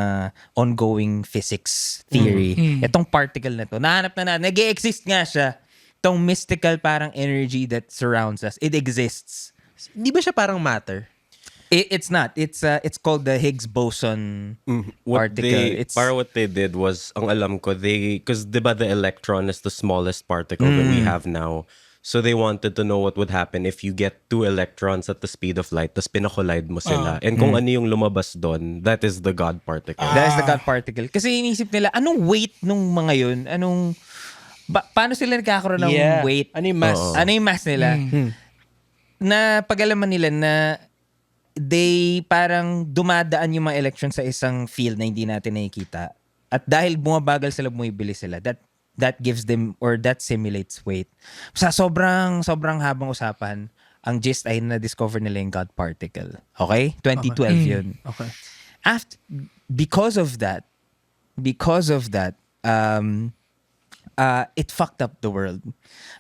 ongoing physics theory. Itong particle na to. Nahanap na nag-e-exist nga siya. Itong mystical parang energy that surrounds us. It exists. Di ba siya parang matter? It's not. It's called the Higgs boson particle. What they did was, ang alam ko, because diba the electron is the smallest particle that we have now. So they wanted to know what would happen if you get two electrons at the speed of light, tapos pinakollide mo sila. And kung ano yung lumabas doon, that is the God particle. That is the God particle. Kasi inisip nila, anong weight nung mga yun? Paano sila nagkakaroon ng weight? Ano yung mass? Ano yung mass nila? Na pag-alaman nila na they parang dumadaan yung mga electrons sa isang field na hindi natin nakikita. At dahil bumabagal sila, bumibilis sila, that gives them, or that simulates weight. Sa sobrang habang usapan, ang gist ay na-discover nila yung God particle. Okay? 2012 yun. Okay. Because of that, it fucked up the world.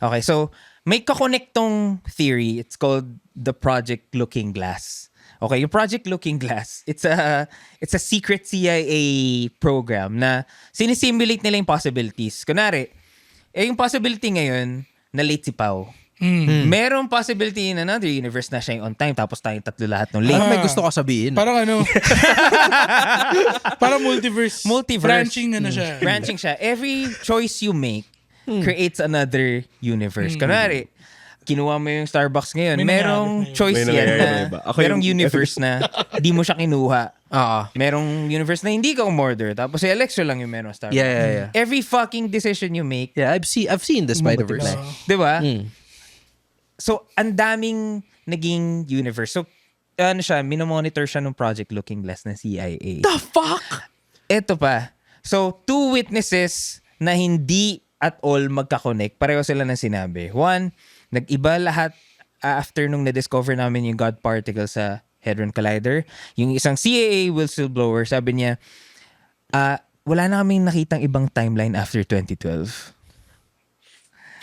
Okay, so may kakonektong theory. It's called the Project Looking Glass. Okay, yung Project Looking Glass, it's a secret CIA program na sinisimulate nila yung possibilities. Kunwari, yung possibility ngayon na late si Pao. Merong possibility in another universe na siya yung on time tapos tayong tatlo lahat ng late. May gusto ko sabihin. Parang parang multiverse. Multiverse. Branching siya. Every choice you make creates another universe. Kunwari, kinuha mo yung Starbucks ngayon, merong choice May yan nangyayari na, na iba. merong universe na di mo siya kinuha. Merong universe na hindi ka umorder. Tapos si Alexio lang yung merong Starbucks. Yeah. Every fucking decision you make, Yeah, I've seen the Spider-Verse. di ba? So, ang daming naging universe. So, minomonitor siya ng Project Looking Glass ng CIA. The fuck? Eto pa. So, two witnesses na hindi at all magkakonect. Pareho sila ng sinabi. One, nag-iba lahat after nung na-discover namin yung God particle sa Hadron Collider. Yung isang CIA whistleblower, sabi niya, wala na kaming nakitang ibang timeline after 2012.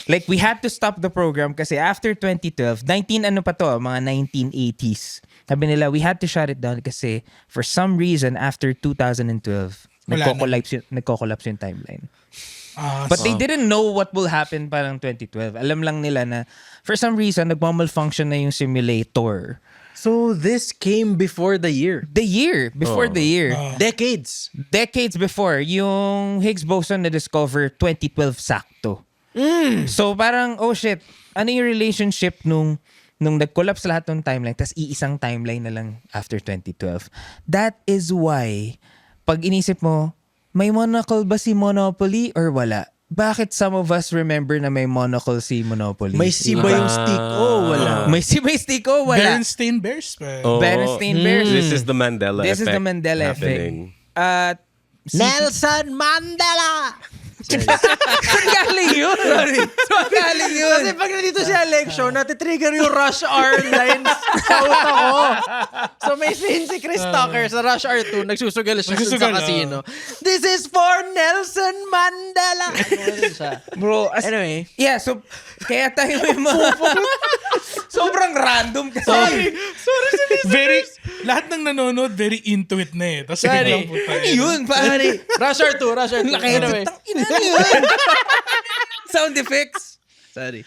Like, we had to stop the program kasi after 2012, mga 1980s. Sabi nila, we had to shut it down kasi for some reason, after 2012, nagko-collapse yung timeline. But they didn't know what will happen parang 2012. Alam lang nila na for some reason, nagmamalfunction na yung simulator. So this came before the year. The year, before the year. Decades. Decades before, yung Higgs boson na-discover 2012 sakto. So parang, oh shit, ano yung relationship nung nag-collapse lahat ng timeline tas iisang timeline na lang after 2012. That is why, pag inisip mo, may monocle ba si Monopoly or wala? Bakit some of us remember na may monocle si Monopoly? May si ba yung stick? Oh, wala. May stick o wala? Berenstain Bears pa. Berenstain Bears. This is the Mandela This effect. is the Mandela happening. effect. Nelson Mandela! Saan galing yun? Saan galing yun? Kasi pag nandito si Alexio, natitrigger yung Rush Hour lines sa utak ko. So may scene si Chris Tucker sa Rush Hour 2, nagsusugal siya sa casino. This is for Nelson Mandela! Bro, Anyway. yeah, so, kaya tayo may mga... sobrang random kasi. Very, lahat ng nanonood, very into it na eh. Tapos biglang puta. Ano yun? Pare? Rush Hour 2, Rush Hour 2. Anyway. Sound effects. Sorry.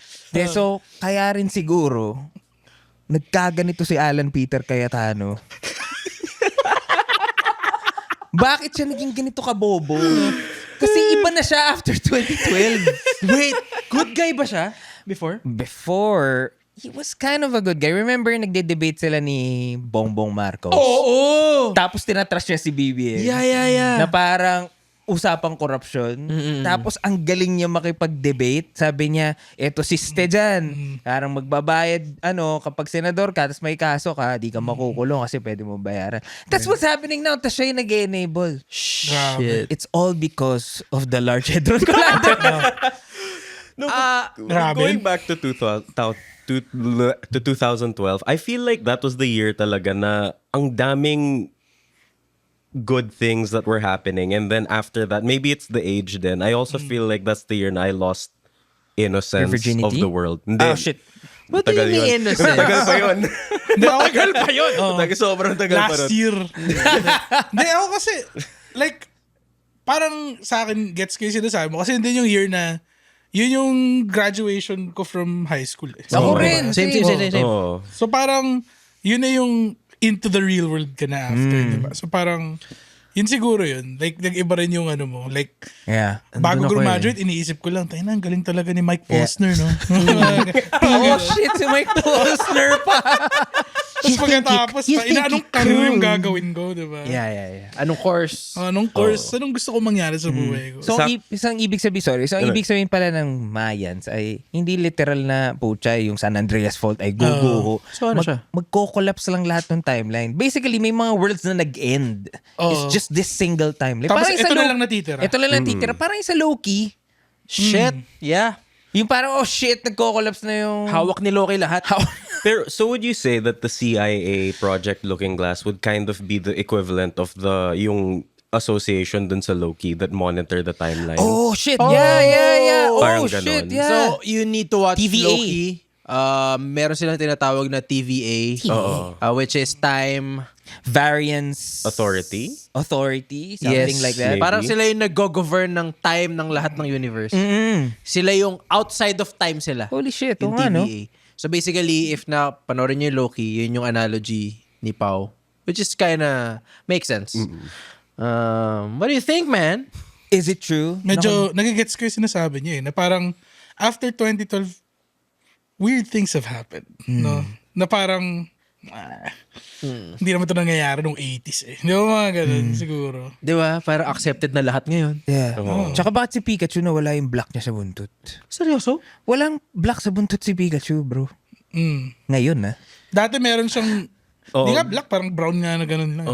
So, kaya rin siguro, nagkaganito si Alan Peter Cayetano. Bakit siya naging ganito kabobo? Kasi iba na siya after 2012. Wait, good guy ba siya before? Before, he was kind of a good guy. Remember, nagde-debate sila ni Bongbong Marcos? Oo! Tapos tinatrash niya si BBM. Yeah. Na parang usapang korupsyon. Tapos ang galing niya makipag-debate. Sabi niya, eto siste dyan. Parang magbabayad, kapag senador ka, tapos may kaso ka, di ka makukulong kasi pwede mo bayaran. That's what's happening now. Tapos siya yung nag-enable. Shit. It's all because of the Large Hadron Collider. Going back to 2012, I feel like that was the year talaga na ang daming good things that were happening, and then after that, maybe it's the age then. I also feel like that's the year na I lost innocence Your virginity? of the world. Oh, shit. What do you mean innocent? Matagal pa yun. Matagal pa yun. Sobrang tagal pa Last rin. year. Hindi, ako kasi, like, parang sa akin, gets ko yung sinasabi mo. Kasi hindi yung year na, yun yung graduation ko from high school. Eh. Ako rin. Same. Oh. So parang, yun na yung into the real world ka na after, diba? So parang, yun siguro yun. Like, nag-iba rin yung mo. Like, Yeah. bago Andun ako graduate, iniisip ko lang, tayo na, ang galing talaga ni Mike Posner, no? Oh shit, si Mike Posner pa. Tapos pagkatapos, anong career yung gagawin ko, diba? Yeah. Anong course? Anong course? Anong gusto ko mangyari sa buhay ko? So, isang ibig sabihin pala ng Mayans ay hindi literal na pucha yung San Andreas Fault ay guguho. So, ano siya? Magko-collapse lang lahat ng timeline. Basically, may mga worlds na nag-end. It's just this single timeline. Tapos Parang ito sa na lang natitira. Ito lang natitira. Parang yung sa Loki. Shit. Yeah. Yung parang, oh shit, nagko-collapse na yung... Hawak ni Loki lahat. Pero, so would you say that the CIA Project Looking Glass would kind of be the equivalent of yung association dun sa Loki that monitor the timeline? Oh shit, yeah. Oh Parang shit, ganon. yeah. So, you need to watch TVA. Loki. Meron silang tinatawag na TVA, which is Time Variance Authority? something like that. Maybe. Parang sila yung nag-govern ng time ng lahat ng universe. Sila yung outside of time sila. Holy shit, Yung oo nga, no? TVA. So basically, if na panoorin niyo yung Loki, yun yung analogy ni Pao. Which is kinda makes sense. What do you think, man? Is it true? Medyo, nagigets ko yung sinasabi niya na parang, after 2012, weird things have happened. No? Na parang, hindi naman ito nangyayari nung 80s eh. Di ba mga ganun, siguro. Di ba? Parang accepted na lahat ngayon. Yeah. Tsaka bakit si Pikachu nawala yung black niya sa buntot? Seryoso? Walang black sa buntot si Pikachu, bro. Ngayon, na. Dati meron siyang, hindi nga black, parang brown nga na ganun lang.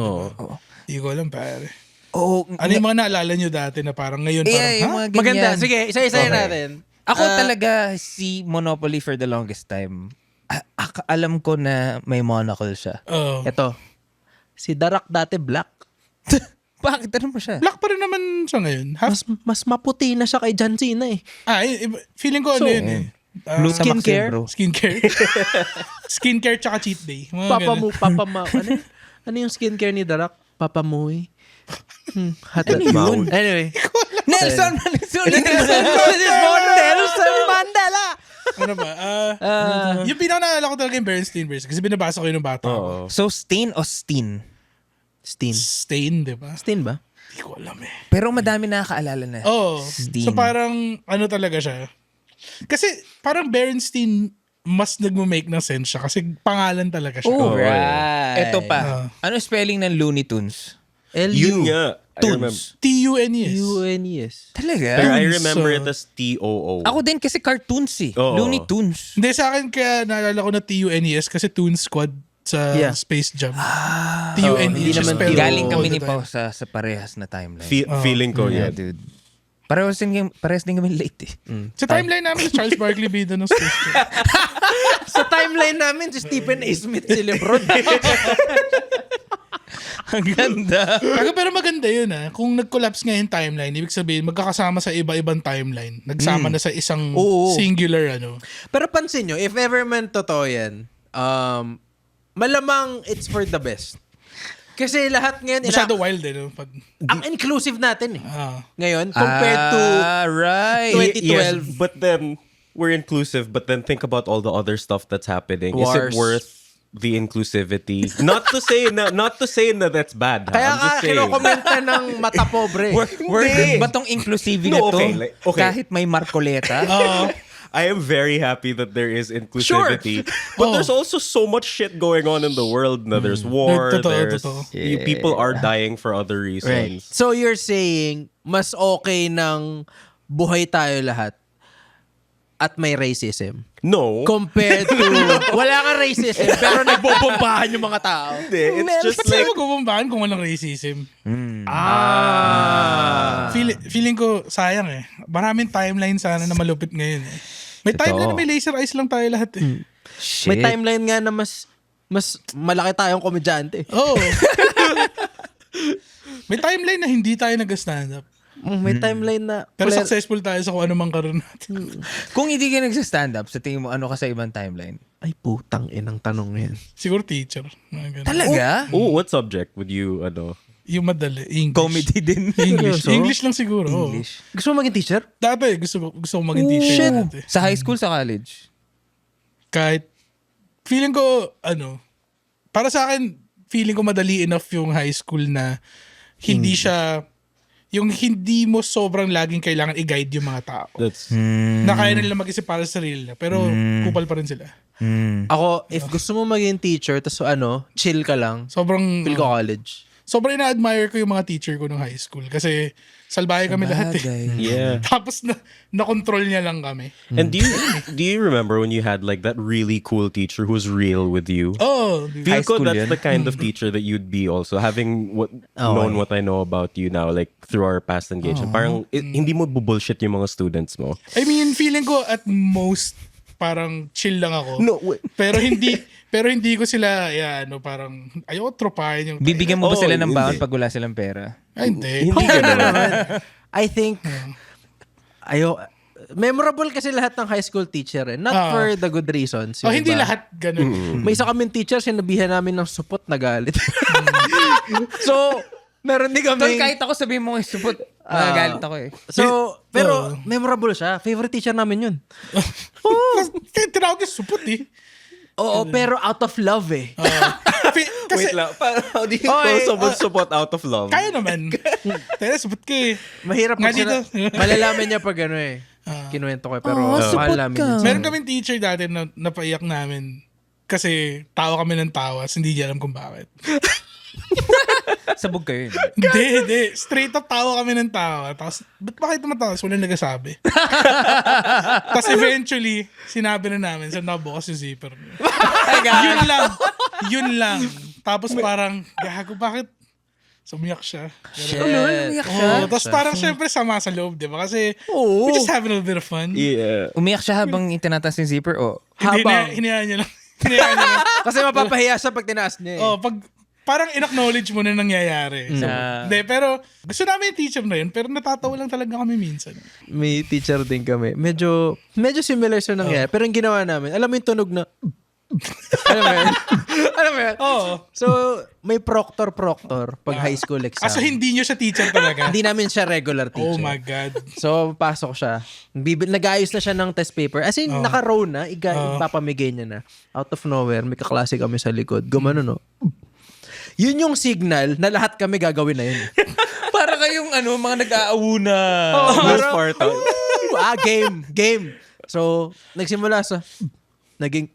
Hindi ko alam, pare. Oo. Ano yung mga naalala nyo dati na parang ngayon, parang, yung ha? mga ganyan. Maganda. Sige, isa-isa natin. Ako talaga, si Monopoly for the longest time, alam ko na may monocle siya. Oh. Ito. Si Darak dati black. Bakit? Ano mo siya? Black pa rin naman siya ngayon. Mas maputi na siya kay John Cena eh. Feeling ko ano yun eh. Blue sa Maxim, skincare? bro. Skincare. Skincare tsaka cheat day. Mga ganun. Ano yung skincare ni The Rock? Papamoy. Hot Ano yun? Anyway. Nelson Mandela! Ano ba? Yung pinaka-naalala ko talaga yung Bernstein verse kasi binabasa ko yun ng bata ko. So, Stain o Steen? Steen. Stain, di ba? Steen ba? Hindi ko alam eh. Pero madami nakakaalala na. Oh, Steen. so parang ano talaga siya. Kasi parang Bernstein mas nagmo-make ng sense siya kasi pangalan talaga siya. Oh, right. Ito pa. Ano spelling ng Looney Tunes? Yun nga. I remember. Tunes. T-U-N-E-S. UNES. Talaga? Pero I Tunes, remember it as T-O-O. Ako din kasi cartoons eh. Oo. Looney Tunes. Hindi, sa akin kaya naalala ko na T-U-N-E-S kasi Toon Squad sa Yeah. Space Jam. T-U-N-E-S. hindi naman spelled Galing all kami the ni time. Pao sa parehas na timeline. Feeling ko Yeah, yun. dude. Parehas din kami late eh. Sa timeline namin, Charles Barkley bida ng Space Jam. Sa timeline namin, si Stephen A. Smith si Lebron. Ang ganda. Pero maganda yun Kung nag-collapse nga yung timeline, ibig sabihin, magkakasama sa iba-ibang timeline. Nagsama na sa isang Oo. singular Pero pansin nyo, if ever man totoo yan, malamang it's for the best. Kasi lahat ngayon, Masyado wild no? Pag, ang inclusive natin eh. ah. Ngayon, compared to right. 2012. Yes, but then we're inclusive, but then think about all the other stuff that's happening. Is Wars. it worth the inclusivity? Not to say na that's bad. Ha? Kaya I'm just saying. kinokomenta ng mata pobre. Worth it ba tong inclusivity No, na to? okay, like, okay. Kahit may Marcoleta? I am very happy that there is inclusivity. But there's also so much shit going on in the world na there's war, Totoo. people are dying for other reasons. So you're saying, mas okay ng buhay tayo lahat at may racism No. compared to wala nga racism pero nagbobombahan yung mga tao. It's just Ba't sila like magbubumbahan kung walang racism? Feeling ko, sayang Maraming timeline sana na malupit ngayon May timeline na may laser eyes lang tayo lahat Shit. May timeline nga na mas malaki tayong komedyante. Oo. May timeline na hindi tayo nag-stand up. May timeline na Pero successful tayo sa kung ano mang karoon natin. Kung hindi ka nagsa-stand up, sa tingin mo, ano ka sa ibang timeline? Ay putang inang tanong yan. Siguro teacher. Mga ganun. Talaga? what subject would you Yung madali. English. Comedy din. English. Seryoso? English lang siguro. oo. English. Gusto mo maging teacher? Dati gusto ko maging teacher. Dati. Sa high school, sa college? Kahit, feeling ko, para sa akin, feeling ko madali enough yung high school na hindi siya, yung hindi mo sobrang laging kailangan i-guide yung mga tao. that's Na kaya nila mag-isip para sa sarili nila. Pero kupal pa rin sila. Ako, if gusto mo maging teacher, tas chill ka lang, Sobrang, feel ko college. sobrang ina-admire ko yung mga teacher ko nung high school. Kasi salbahe kami lahat yeah. Tapos na-control niya lang kami. And do you remember when you had like that really cool teacher who's real with you? Oh, Feel High ko school that's yun. the kind of teacher that you'd be also having known what I know about you now, like through our past engagement. Parang hindi mo bullshit yung mga students mo. I mean, feeling ko at most parang chill lang ako. No, wait. Pero hindi ko sila parang ayoko tropahin yung Bibigyan mo ba sila ng hindi. baon pag wala silang pera? Ay, hindi. Hindi ganun. I think, memorable kasi lahat ng high school teacher Not for the good reasons. Oh, yung hindi iba. lahat ganun. May isa kaming teacher, sinabihan namin ng supot na galit. So, meron din Tol, kami. kahit ako sabihin mo, supot, galit ako eh. So, pero memorable siya. Favorite teacher namin yun. Kaya tinawag yung supot Oo, pero out of love Kasi Wait lang. How do you Oy, call someone support out of love? kaya naman. Teka, supot ka Mahirap Nga pag dito. malalaman niya pag kinuwento ko pero mahal namin yun. Meron kaming teacher dati na napaiyak namin kasi tawa kami ng tawa, hindi niya alam kung bakit. Sabog kayo yun. Hindi. Straight up tawa kami ng tawa. Tapos, ba't ba kayo tumatawa? Wala nagsasabi. Tapos eventually, sinabi na namin, saan nakabukas yung zipper niyo? Yun lang. Tapos parang, gago, bakit? Sumiyak siya. Shit. Tapos parang syempre sama sa loob, di ba? Kasi we just having a little bit of fun. Yeah. Umiyak siya habang itinataas yung zipper o Hindi, Habang. hinayaan niya lang. Hinayaan niya lang. Kasi mapapahiya siya pag tinaas niya Oh, pag parang in-acknowledge mo na nangyayari. So, hindi, pero gusto namin yung teacher na yun, pero natatawa lang talaga kami minsan. May teacher din kami. Medyo similar sa nangyayari. Pero yung ginawa namin, alam mo yung tunog na... alam mo yun? Alam mo yun? Oo. So, may proctor pag high school exam. So, hindi nyo siya teacher talaga? Hindi namin siya regular teacher. Oh my God. So, pasok siya. Nag-ayos na siya ng test paper. As in, naka-row na. Ipapamigay niya na. Out of nowhere, may kaklase kami sa likod. Gumano, no? Yun yung signal na lahat kami gagawin na yun. Para kayong mga nag-aawuna. Game. So, nagsimula sa... Naging...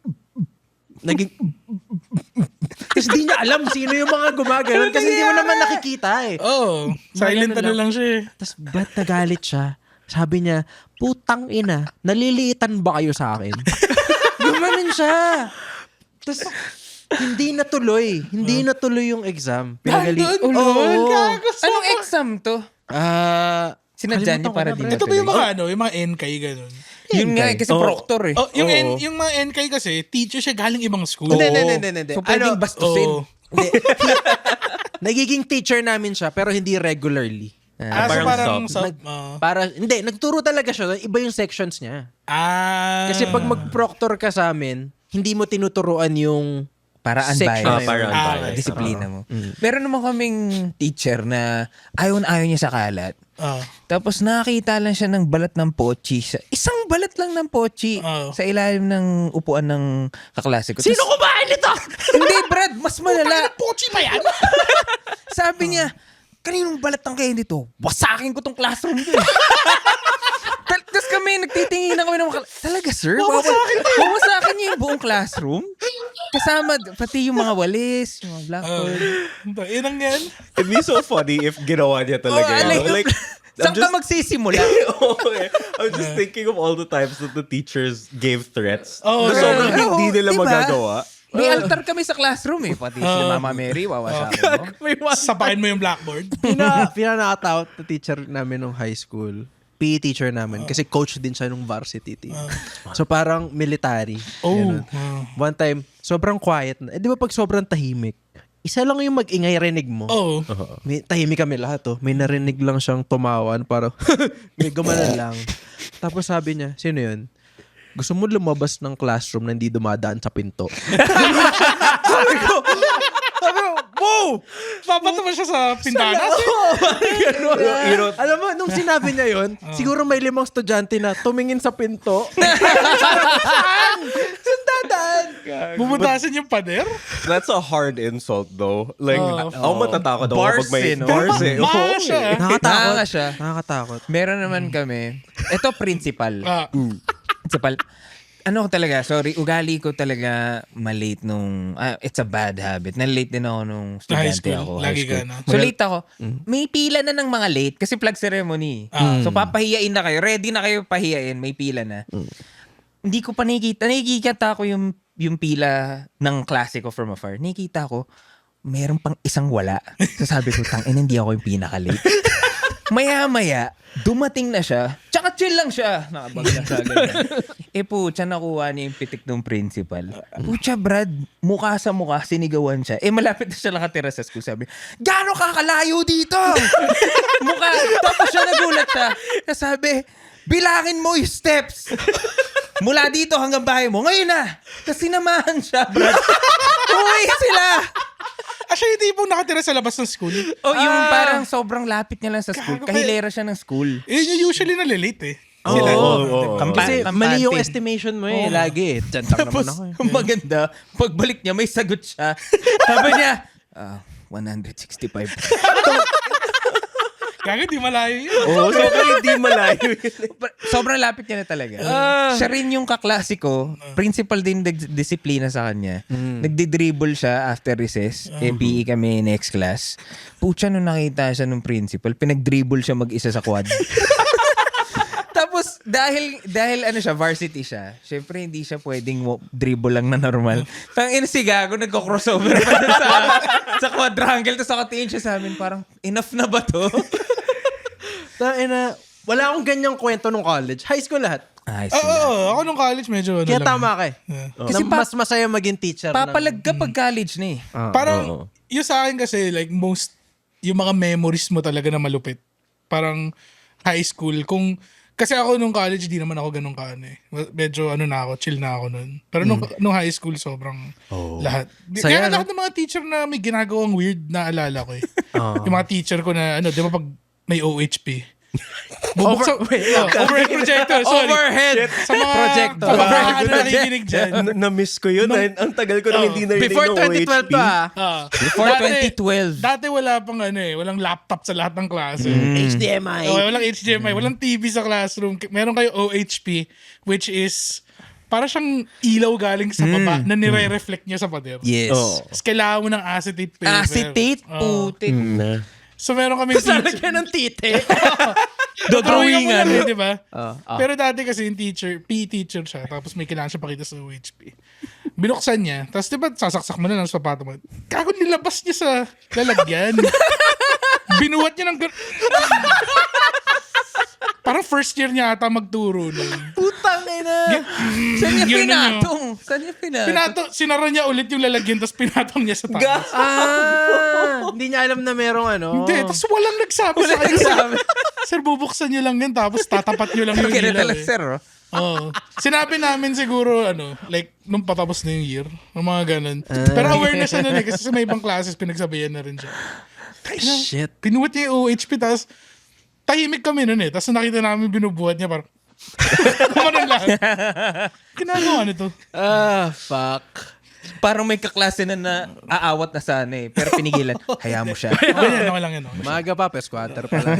Kasi di niya alam sino yung mga gumagano'n kasi hindi mo naman nakikita eh. Oh, silent na lang siya eh. Tapos ba't nagalit siya? Sabi niya, putang ina, naliliitan ba kayo sa akin? Gumanon siya. Tapos hindi natuloy yung exam. Pinagalit. Anong exam to? Sinadya niyo para di Ito ba yung mga yung mga NKay ganun? Yun nga, kasi proctor eh. Oh, yung mga NKay kasi, teacher siya galing ibang school. Hindi. So, pwedeng bastusin. Oh. Nagiging teacher namin siya pero hindi regularly. Parang sub. Hindi, nagturo talaga siya. Iba yung sections niya. Kasi Kasi pag mag-proctor ka sa amin, hindi mo tinuturuan yung Para section na unbiased. yun. Para unbiased. Disiplina mo. Meron naman kaming teacher na ayaw niya sa kalat. Tapos nakakita lang siya ng balat ng pochi. Isang balat lang ng pochi sa ilalim ng upuan ng kaklase ko. Sino kumain nito? Hindi, Brad. Mas malala. pochi ba yan? Sabi niya, kaninong balat ang kayo dito? Wasakin ko tong classroom ko. Tapos kami, nagtitingin na kami ng talaga, sir? Wawasakin niyo yung buong classroom? Kasama, pati yung mga walis, yung mga blackboard. Inang yan. It'd be so funny if ginawa niya talaga. Like, saan ka magsisimula? Okay. I'm just thinking of all the times that the teachers gave threats. Oh, na sobrang hindi nila diba? magagawa. May altar kami sa classroom eh. Pati si Mama Mary, wawasakin mo. Sabakin mo yung blackboard. Pinaka-out na teacher namin nung high school. PE teacher namin. Kasi coach din siya nung varsity team. So parang military. Ganun. One time, sobrang quiet na. Di ba pag sobrang tahimik, isa lang yung mag-ingay rinig mo. Oh. May, tahimik kami lahat May narinig lang siyang tumawan. Parang, may gumanan lang. Tapos sabi niya, sino yun? Gusto mo lumabas ng classroom na hindi dumadaan sa pinto? Sabi ko, wow! Papatawa siya sa pintana. Alam mo, nung sinabi niya yun, siguro may 5 estudyante na tumingin sa pinto. Saan dadaan? Bubutasin yung pader? That's a hard insult though. Like, ako matatakot ako Bars pag may eh, no? bars eh. Baka siya. Nakaka siya. Nakakatakot. Meron naman kami. Ito, principal. Principal. Ano ko talaga, sorry, ugali ko talaga malate nung, it's a bad habit. Na-late din ako nung estudyante ako. Lagi ka na. So late ako. May pila na ng mga late kasi flag ceremony. So papahiyain na kayo. Ready na kayo pahiyain. May pila na. Hindi ko pa nakikita. Nakikita ko yung pila ng klase ko from afar. Nakikita ko, meron pang isang wala. So sabi ko, hindi ako yung pinaka-late. Maya-maya, dumating na siya. Tsaka chill lang siya. Nakabag na siya. Putya, nakuha niya yung pitik ng principal. Putya, Brad, mukha sa mukha, sinigawan siya. Malapit na siya nakatira sa school. Sabi, gano'n kakalayo dito? Mukha. Tapos siya nagulat siya. Sabi, bilangin mo yung steps. Mula dito hanggang bahay mo. Ngayon na. Kasi sinamahan siya, Brad. Uwi sila. Siya yung tipong nakatira sa labas ng school. Yung parang sobrang lapit niya lang sa school. Kahilera siya ng school. Yun yung usually nalilate eh. Kasi mali yung estimation mo lagi Diyan lang naman ako Ang maganda, pagbalik niya, may sagot siya. Sabi niya, 165. Gaga, di malayo yun. Sobrang hindi malayo. Sobrang lapit niya na talaga. Siya rin yung kaklase ko. Principal din disiplina sa kanya. Nagdi-dribble siya after recess. PE kami next class. Pucha, nung nakita siya nung principal, pinag-dribble siya mag-isa sa quad. Tapos, dahil siya, varsity siya, syempre hindi siya pwedeng dribble lang na normal. Tangina si Gago, nagko-crossover pa dun sa quadrangle. Tapos nakatingin siya sa amin, parang, enough na ba to? Wala akong ganyang kwento nung college. High school lahat. Ako nung college medyo Kaya tama ka Yeah. Kasi mas masaya maging teacher. Papalag ka pag college na eh. Parang, yung sa akin kasi, like, yung mga memories mo talaga na malupit. Parang high school. Kasi ako nung college, di naman ako ganun medyo chill na ako nun. Pero nung high school, sobrang lahat. Kaya lahat ng mga teacher na may ginagawang weird na alala ko eh. Yung mga teacher ko na, di ba pag may OHP, overhead projector, sorry. Overhead Sa mga projector. Sa mga nakikinig dyan. Na-miss ko yun. Ang tagal ko nang hindi narinig Before ng 2012 OHP. pa. Before 2012. Dati wala pang walang laptop sa lahat ng klase. HDMI. Walang HDMI, walang TV sa classroom. Meron kayo OHP, which is para siyang ilaw galing sa baba na nire-reflect niya sa pader. Yes. Tapos kailangan mo ng acetate paper. Acetate, putik. So meron kami Lalagyan ng tite. drawingan mo lang, di ba? Oh. Pero dati kasi yung PE teacher siya, tapos may kailangan siya pakita sa OHP. Binuksan niya, tapos di ba sasaksak mo na ng sapato mo. Kago nilabas niya sa lalagyan. Binuhat niya ng parang first year niya ata magturo nun. Putang ina. Saan niya Yun na pinatong? Saan niya pinatong? Sinara niya ulit yung lalagyan, tapos pinatong niya sa taas. Hindi niya alam na merong Hindi, tapos walang nagsabi sa kanya. Sir, bubuksan niyo lang yun, tapos tatapat niyo lang yung Okay na ilaw. talaga, sir. Oh. Oo. Sinabi namin siguro, like, nung patapos na yung year, ng mga ganun. Pero aware na siya nun kasi sa may ibang classes, pinagsabihan na rin siya. Shit. Pinuhat niya yung OHP, tapos tahimik kami nun eh. Tapos nakita namin binubuhat niya, parang, kumanan lang. Ginagawa nito. Fuck. Parang may kaklase na aawat na sana eh. Pero pinigilan. Hayaan mo siya. Okay lang yan. Maaga pa, squatter pa lang.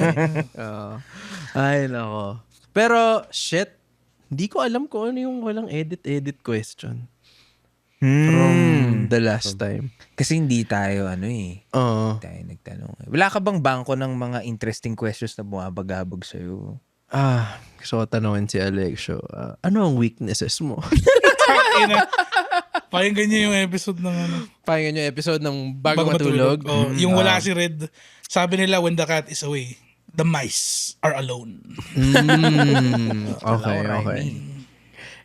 Ay, nako. Pero, shit. Hindi ko alam kung ano yung walang edit question. From the last time. Kasi hindi tayo Hindi tayo nagtanong. Wala ka bang bangko ng mga interesting questions na bumabagabog sa'yo? Gusto ko tanongin si Alexio. Ano ang weaknesses mo? Pakinggan niyo yung episode ng Pakinggan yung episode ng Bago Matulog. Yung wala si Red. Sabi nila, when the cat is away, the mice are alone. Okay.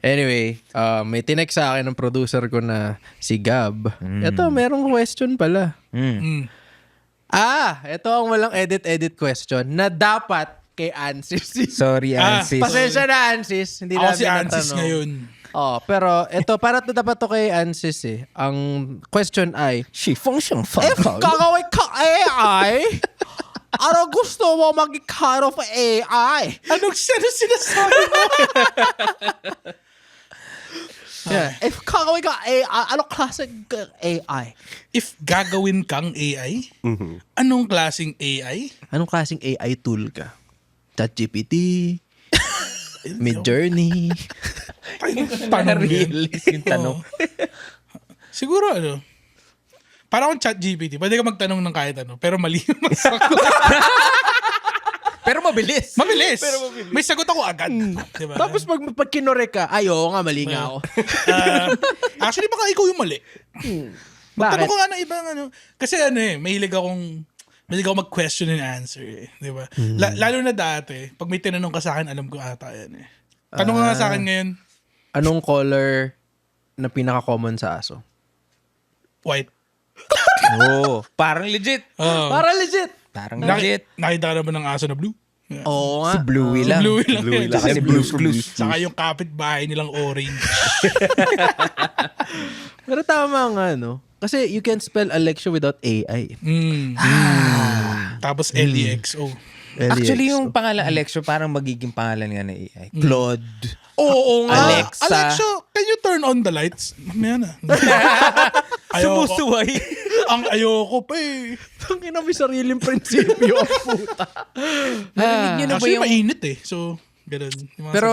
Anyway, may tinext sa akin ng producer ko na si Gab. Ito, merong question pala. Ito ang walang edit question na dapat kay Ansis. Sorry, Ansis. Pasensya na, Ansis. Hindi Ako namin si Ansis natanong. ngayon. Pero ito, para dapat to kay Ansis eh. Ang question ay, She function if gagawin ka AI, ano gusto mo maging kind of AI? Anong sinasabi mo? If gagawin ka AI, anong klaseng AI? If gagawin kang AI, anong klaseng AI? Anong klaseng AI tool ka? ChatGPT? Midjourney? Tanong yan. yung tanong. Siguro para akong ChatGPT, pwede ka magtanong ng kahit ano, pero mali yung masagot. Pero mabilis. Mabilis. May sagot ako agad. Diba? Tapos pag kinore ka, oo nga, mali nga ako. Actually, baka ikaw yung mali. Magtanong Bakit? ko nga na ibang Kasi mahilig akong mag-question and answer eh. Diba? Lalo na dati, pag may tinanong ka sa akin, alam ko ata yan eh. Tanong nga sa akin ngayon. Anong color na pinaka-common sa aso? White. Parang legit. Para legit. Parang legit. Nakita ka naman ng aso na blue? Yeah. Oo nga. Si Bluey lang. Bluey lang. Kasi blues. Saka yung kapitbahay nilang orange. Pero tama nga, no? Kasi you can spell Alexio without AI. Tapos LEXO. Actually, yung pangalan Alexio, parang magiging pangalan nga ng AI. Claude. Oo nga. Alexa. Alexio, can you turn on the lights? Mamaya na. Sumusuway. Ang ayoko pa eh. Tangina, may sariling prinsipyo. Puta. Narinig nyo na ba Actually, yung... mainit eh. So, ganun. Yung mga Pero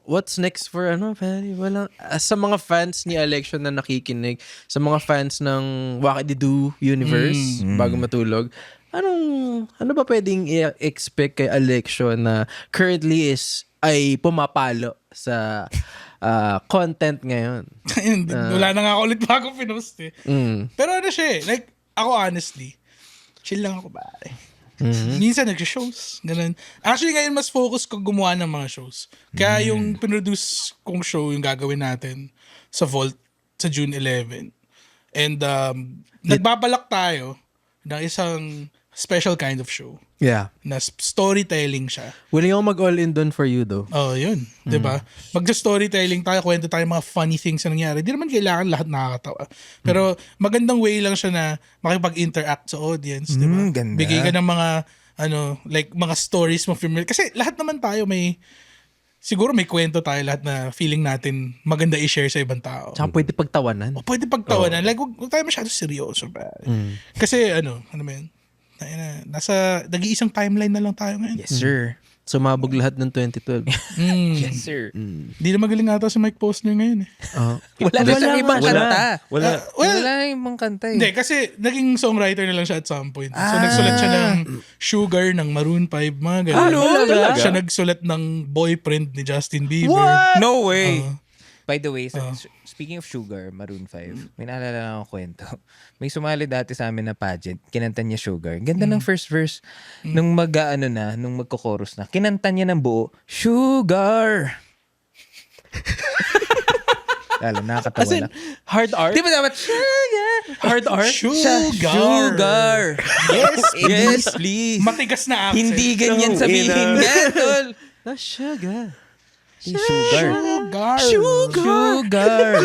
what's next for Pari? Wala. Sa mga fans ni Alexio na nakikinig, sa mga fans ng Wakididu Universe, Bago Matulog, ano ba pwedeng i-expect kay Alexio na currently ay pumapalo sa content ngayon? Wala na nga ako ulit bago pinost eh. Pero siya eh. Like, ako honestly, chill lang ako pare. Minsan nag-shows. Ganun. Actually, ngayon mas focus ko gumawa ng mga shows. Kaya yung pinroduce kong show, yung gagawin natin sa Vault sa June 11, And nagbabalak tayo ng isang special kind of show Yeah. na storytelling siya. Willing ako mag-all-in doon for you though. Oh, yun. 'Di ba? Magja-storytelling tayo, kwento tayo mga funny things na nangyari. Di naman kailangan lahat nakakatawa. Pero magandang way lang siya na makipag-interact sa audience, 'di ba? Ganda. Bigay ka ng mga like mga stories mo familiar. Kasi lahat naman tayo siguro may kwento tayo lahat na feeling natin maganda i-share sa ibang tao. Tsaka pwede pagtawanan. O pwede pagtawanan. Like, huwag tayo masyado seryoso ba? Kasi ano mo yun? Nasa nag-iisang timeline na lang tayo ngayon. Yes, sir. Sumabog lahat ng 2012. Yes, sir. Hindi na magaling ata si Mike Posner ngayon eh. Wala na siyang ibang kanta. Wala. Well, Wala na ibang kanta hindi, kasi naging songwriter na lang siya at some point. So, nagsulat siya ng Sugar ng Maroon 5, mga ganun. Talaga? Siya nagsulat ng Boyfriend ni Justin Bieber. No way! By the way, speaking of Sugar, Maroon 5, may naalala lang akong kwento. May sumali dati sa amin na pageant, kinanta niya Sugar. Ganda ng first verse. Nung nung magko-chorus na, kinanta niya ng buo, Sugar! Lalo, nakakatawa As in, lang. hard art? Di ba dapat, Sugar! Hard art? Sugar! Yes, please! Matigas na accent. Hindi ganyan sabihin yan, tol. Na sugar. Sugar. Sugar.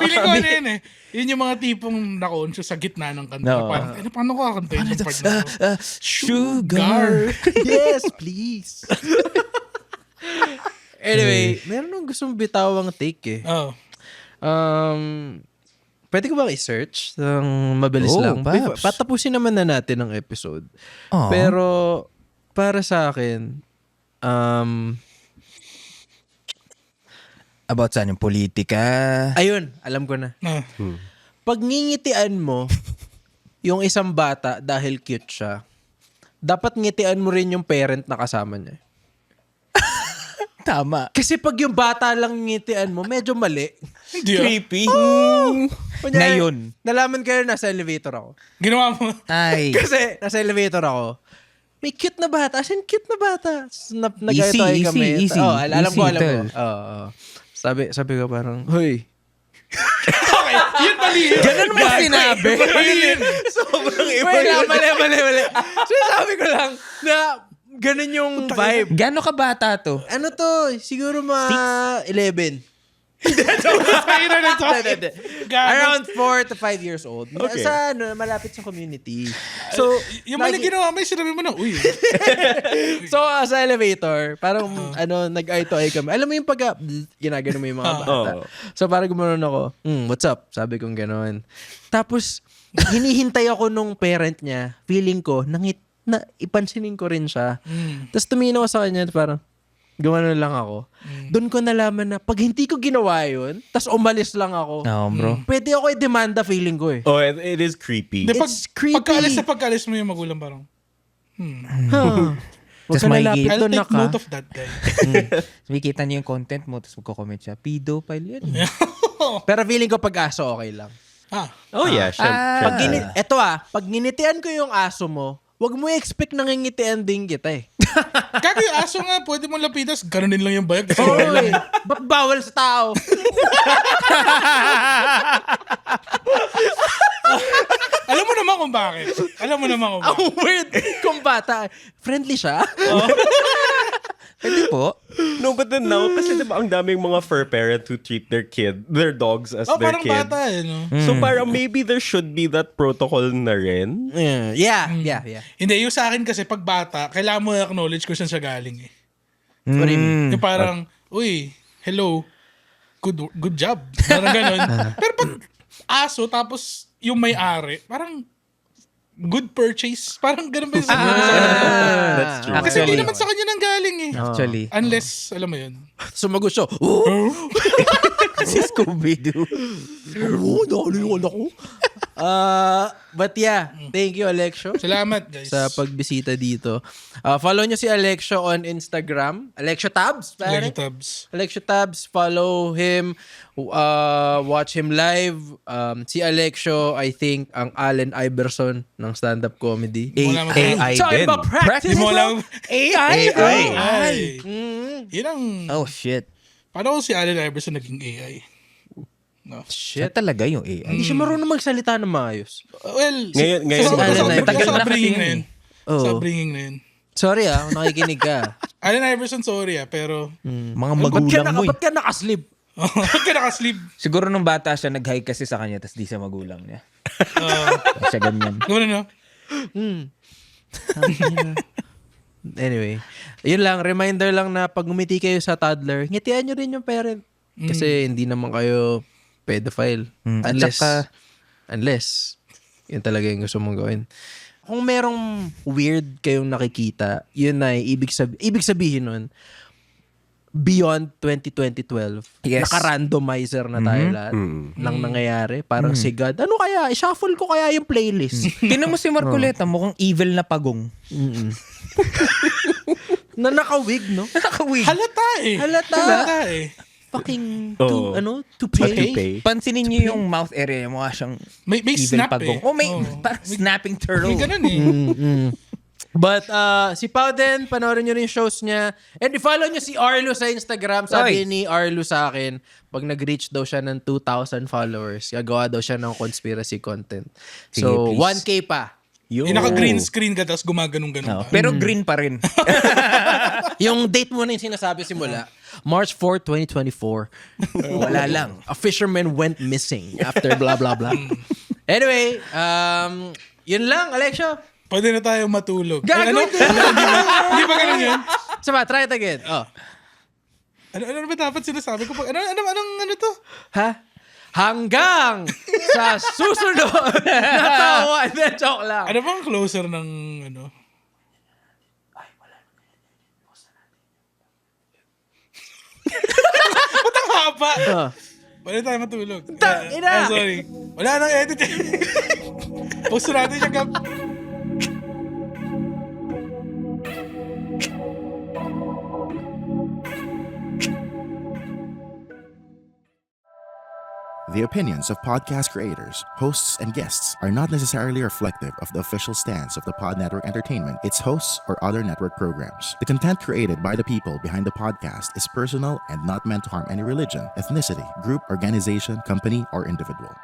Feeling ko yun eh. Yun yung mga tipong naka-conscious sa gitna ng kanta. No. Parang, paano ko kakantayin yung part na to? Sugar. Yes, please. Anyway, meron nung gustong bitawang take eh. Oh. Pwede ko bang i-search ng mabilis Oh, lang? Babs. Patapusin naman na natin ang episode. Aw. Pero, para sa akin, About saan yung politika? ayun, alam ko na. Ah. Pag ngingitian mo yung isang bata dahil cute siya, dapat ngitian mo rin yung parent na kasama niya. Tama. Kasi pag yung bata lang ngitian mo, medyo mali. Hindi ah. Creepy. Kunyari, Ngayon. nalaman kayo nasa elevator ako. Ginawa mo. Ay. Kasi nasa elevator ako. May cute na bata. As in, cute na bata. Easy, easy. Oh, alam ko. Tol. Oo. Sabi ko parang, hoy. Okay, yun mali yun. Ganun mo sinabi. Sobrang iba. Mali. So, sabi ko lang na ganun yung vibe. Gano'n ka bata to? Ano to? Siguro 11. Kaya na to. Around 4 to 5 years old. Okay. Sa malapit sa community. So, Yung mali ginawa, may sinabi mo na, uy. sa elevator, parang nag-eye to eye kami. Alam mo yung ginagano mo yung mga bata. So parang gumanon ako, what's up? Sabi kong gano'n. Tapos, hinihintay ako nung parent niya. Feeling ko, na ipansinin ko rin siya. Tapos tumingin ako sa kanya, parang, gumanon lang ako. Doon ko nalaman na pag hindi ko ginawa yun, tas umalis lang ako, No, bro. pwede ako i-demanda feeling ko eh. Oh, it is creepy. It's creepy. Pagkaalis mo yung magulang parang, Huh. Huwag Tas ka may nalapit I'll doon na take ka. note of that guy. Makikita niyo yung content mo, tapos magko-comment siya, pedophile yan. Pero feeling ko pag aso okay lang. Oh yeah, syempre. Pag ginitian ko yung aso mo, wag mo i-expect na ngingitian din kita eh. Kago yung aso nga, pwede mo lapitas, ganunin lang yung bayag. Kasi Oo eh. Bawal sa tao. alam mo naman kung bakit. Ang weird kung bata. Friendly siya. Pwede po. No, but then now, kasi diba ang daming mga fur parent who treat their dogs as their parang kids. bata eh, no? So parang maybe there should be that protocol na rin. Yeah. Hindi, yung sa akin kasi pag bata, kailangan mo acknowledge kung saan siya galing eh. What do you mean? Yung parang, uy, hello, good job. Parang ganun. Pero pag aso, tapos yung may-ari, parang good purchase. Parang ganun ba yung sabi mo? That's true. Kasi hindi naman sa kanya nang galing eh. Actually. Unless, alam mo yun. Sumagot siya. Si Scooby-Doo. Nakaliwan ako. But yeah, thank you Alexio Salamat, guys. sa pagbisita dito. Follow nyo si Alexio on Instagram. Alexio Tabs. Lego tabs. Alexio Tabs, follow him, watch him live. Si Alexio, I think, ang Allen Iverson ng stand-up comedy. Wala mo- AI Talking din. about practice, Di mo bro. alam. AI, bro. AI. Yun ang... Oh, shit. Paano kung si Allen Iverson naging AI? Shit. Talaga yung AI. Hindi siya marunong magsalita ng maayos. Well, Ngayon- tagal na upbringing kasi na yun. Oo. Sa upbringing na yun. Sorry kung nakikinig ka. Allen Iverson, sorry pero Mga magulang mo. Ba't ka nakaslip? huwag ka nakasleep. Siguro nung bata siya, nag-hike kasi sa kanya, tapos di sa magulang niya. Siya ganyan. Gano'n no? Anyway, yun lang, reminder lang na pag ngumiti kayo sa toddler, ngitian nyo rin yung parent. Kasi hindi naman kayo pedophile. At Unless, yun talaga yung gusto mong gawin. Kung merong weird kayong nakikita, yun na ibig sabihin nun, beyond 2012, Yes. naka-randomizer na tayo lahat ng nangyayari. Parang si God, ano kaya? I-shuffle ko kaya yung playlist? Tinan mo si Marcoleta, mukhang evil na pagong. Na naka-wig, no? Nakawig. Halata eh. Fucking Oo. to pay. To pay. Pansinin niyo yung mouth area, mukha siyang May evil snap pagong. eh. Oh, may parang snapping turtle. May ganun eh. But si Pao din, panoorin nyo rin yung shows niya. And i-follow nyo si Arlo sa Instagram. Sabi ni Arlo sa akin, pag nag-reach daw siya ng 2,000 followers, gagawa daw siya ng conspiracy content. Sige, So, please. 1K pa. Yung naka-green screen ka tapos gumaganong-ganon pa. Pero green pa rin. Yung date mo na yung sinasabi simula, March 4, 2024. Wala lang. A fisherman went missing after blah, blah, blah. Anyway, yun lang, Alexio. Pwede na tayo matulog. Gagawin Hindi ba ganun yun? Saba, try it again. Oh. Ano ba dapat sinasabi ko? Ano to? Ha? Hanggang sa susunod na tawa. Hindi, joke lang. Ano bang closer ng ano? Ba't ang haba? Pwede tayo matulog. ina! Sorry. Wala nang edit eh. Post natin siya gab. The opinions of podcast creators, hosts, and guests are not necessarily reflective of the official stance of the Pod Network Entertainment, its hosts, or other network programs. The content created by the people behind the podcast is personal and not meant to harm any religion, ethnicity, group, organization, company, or individual.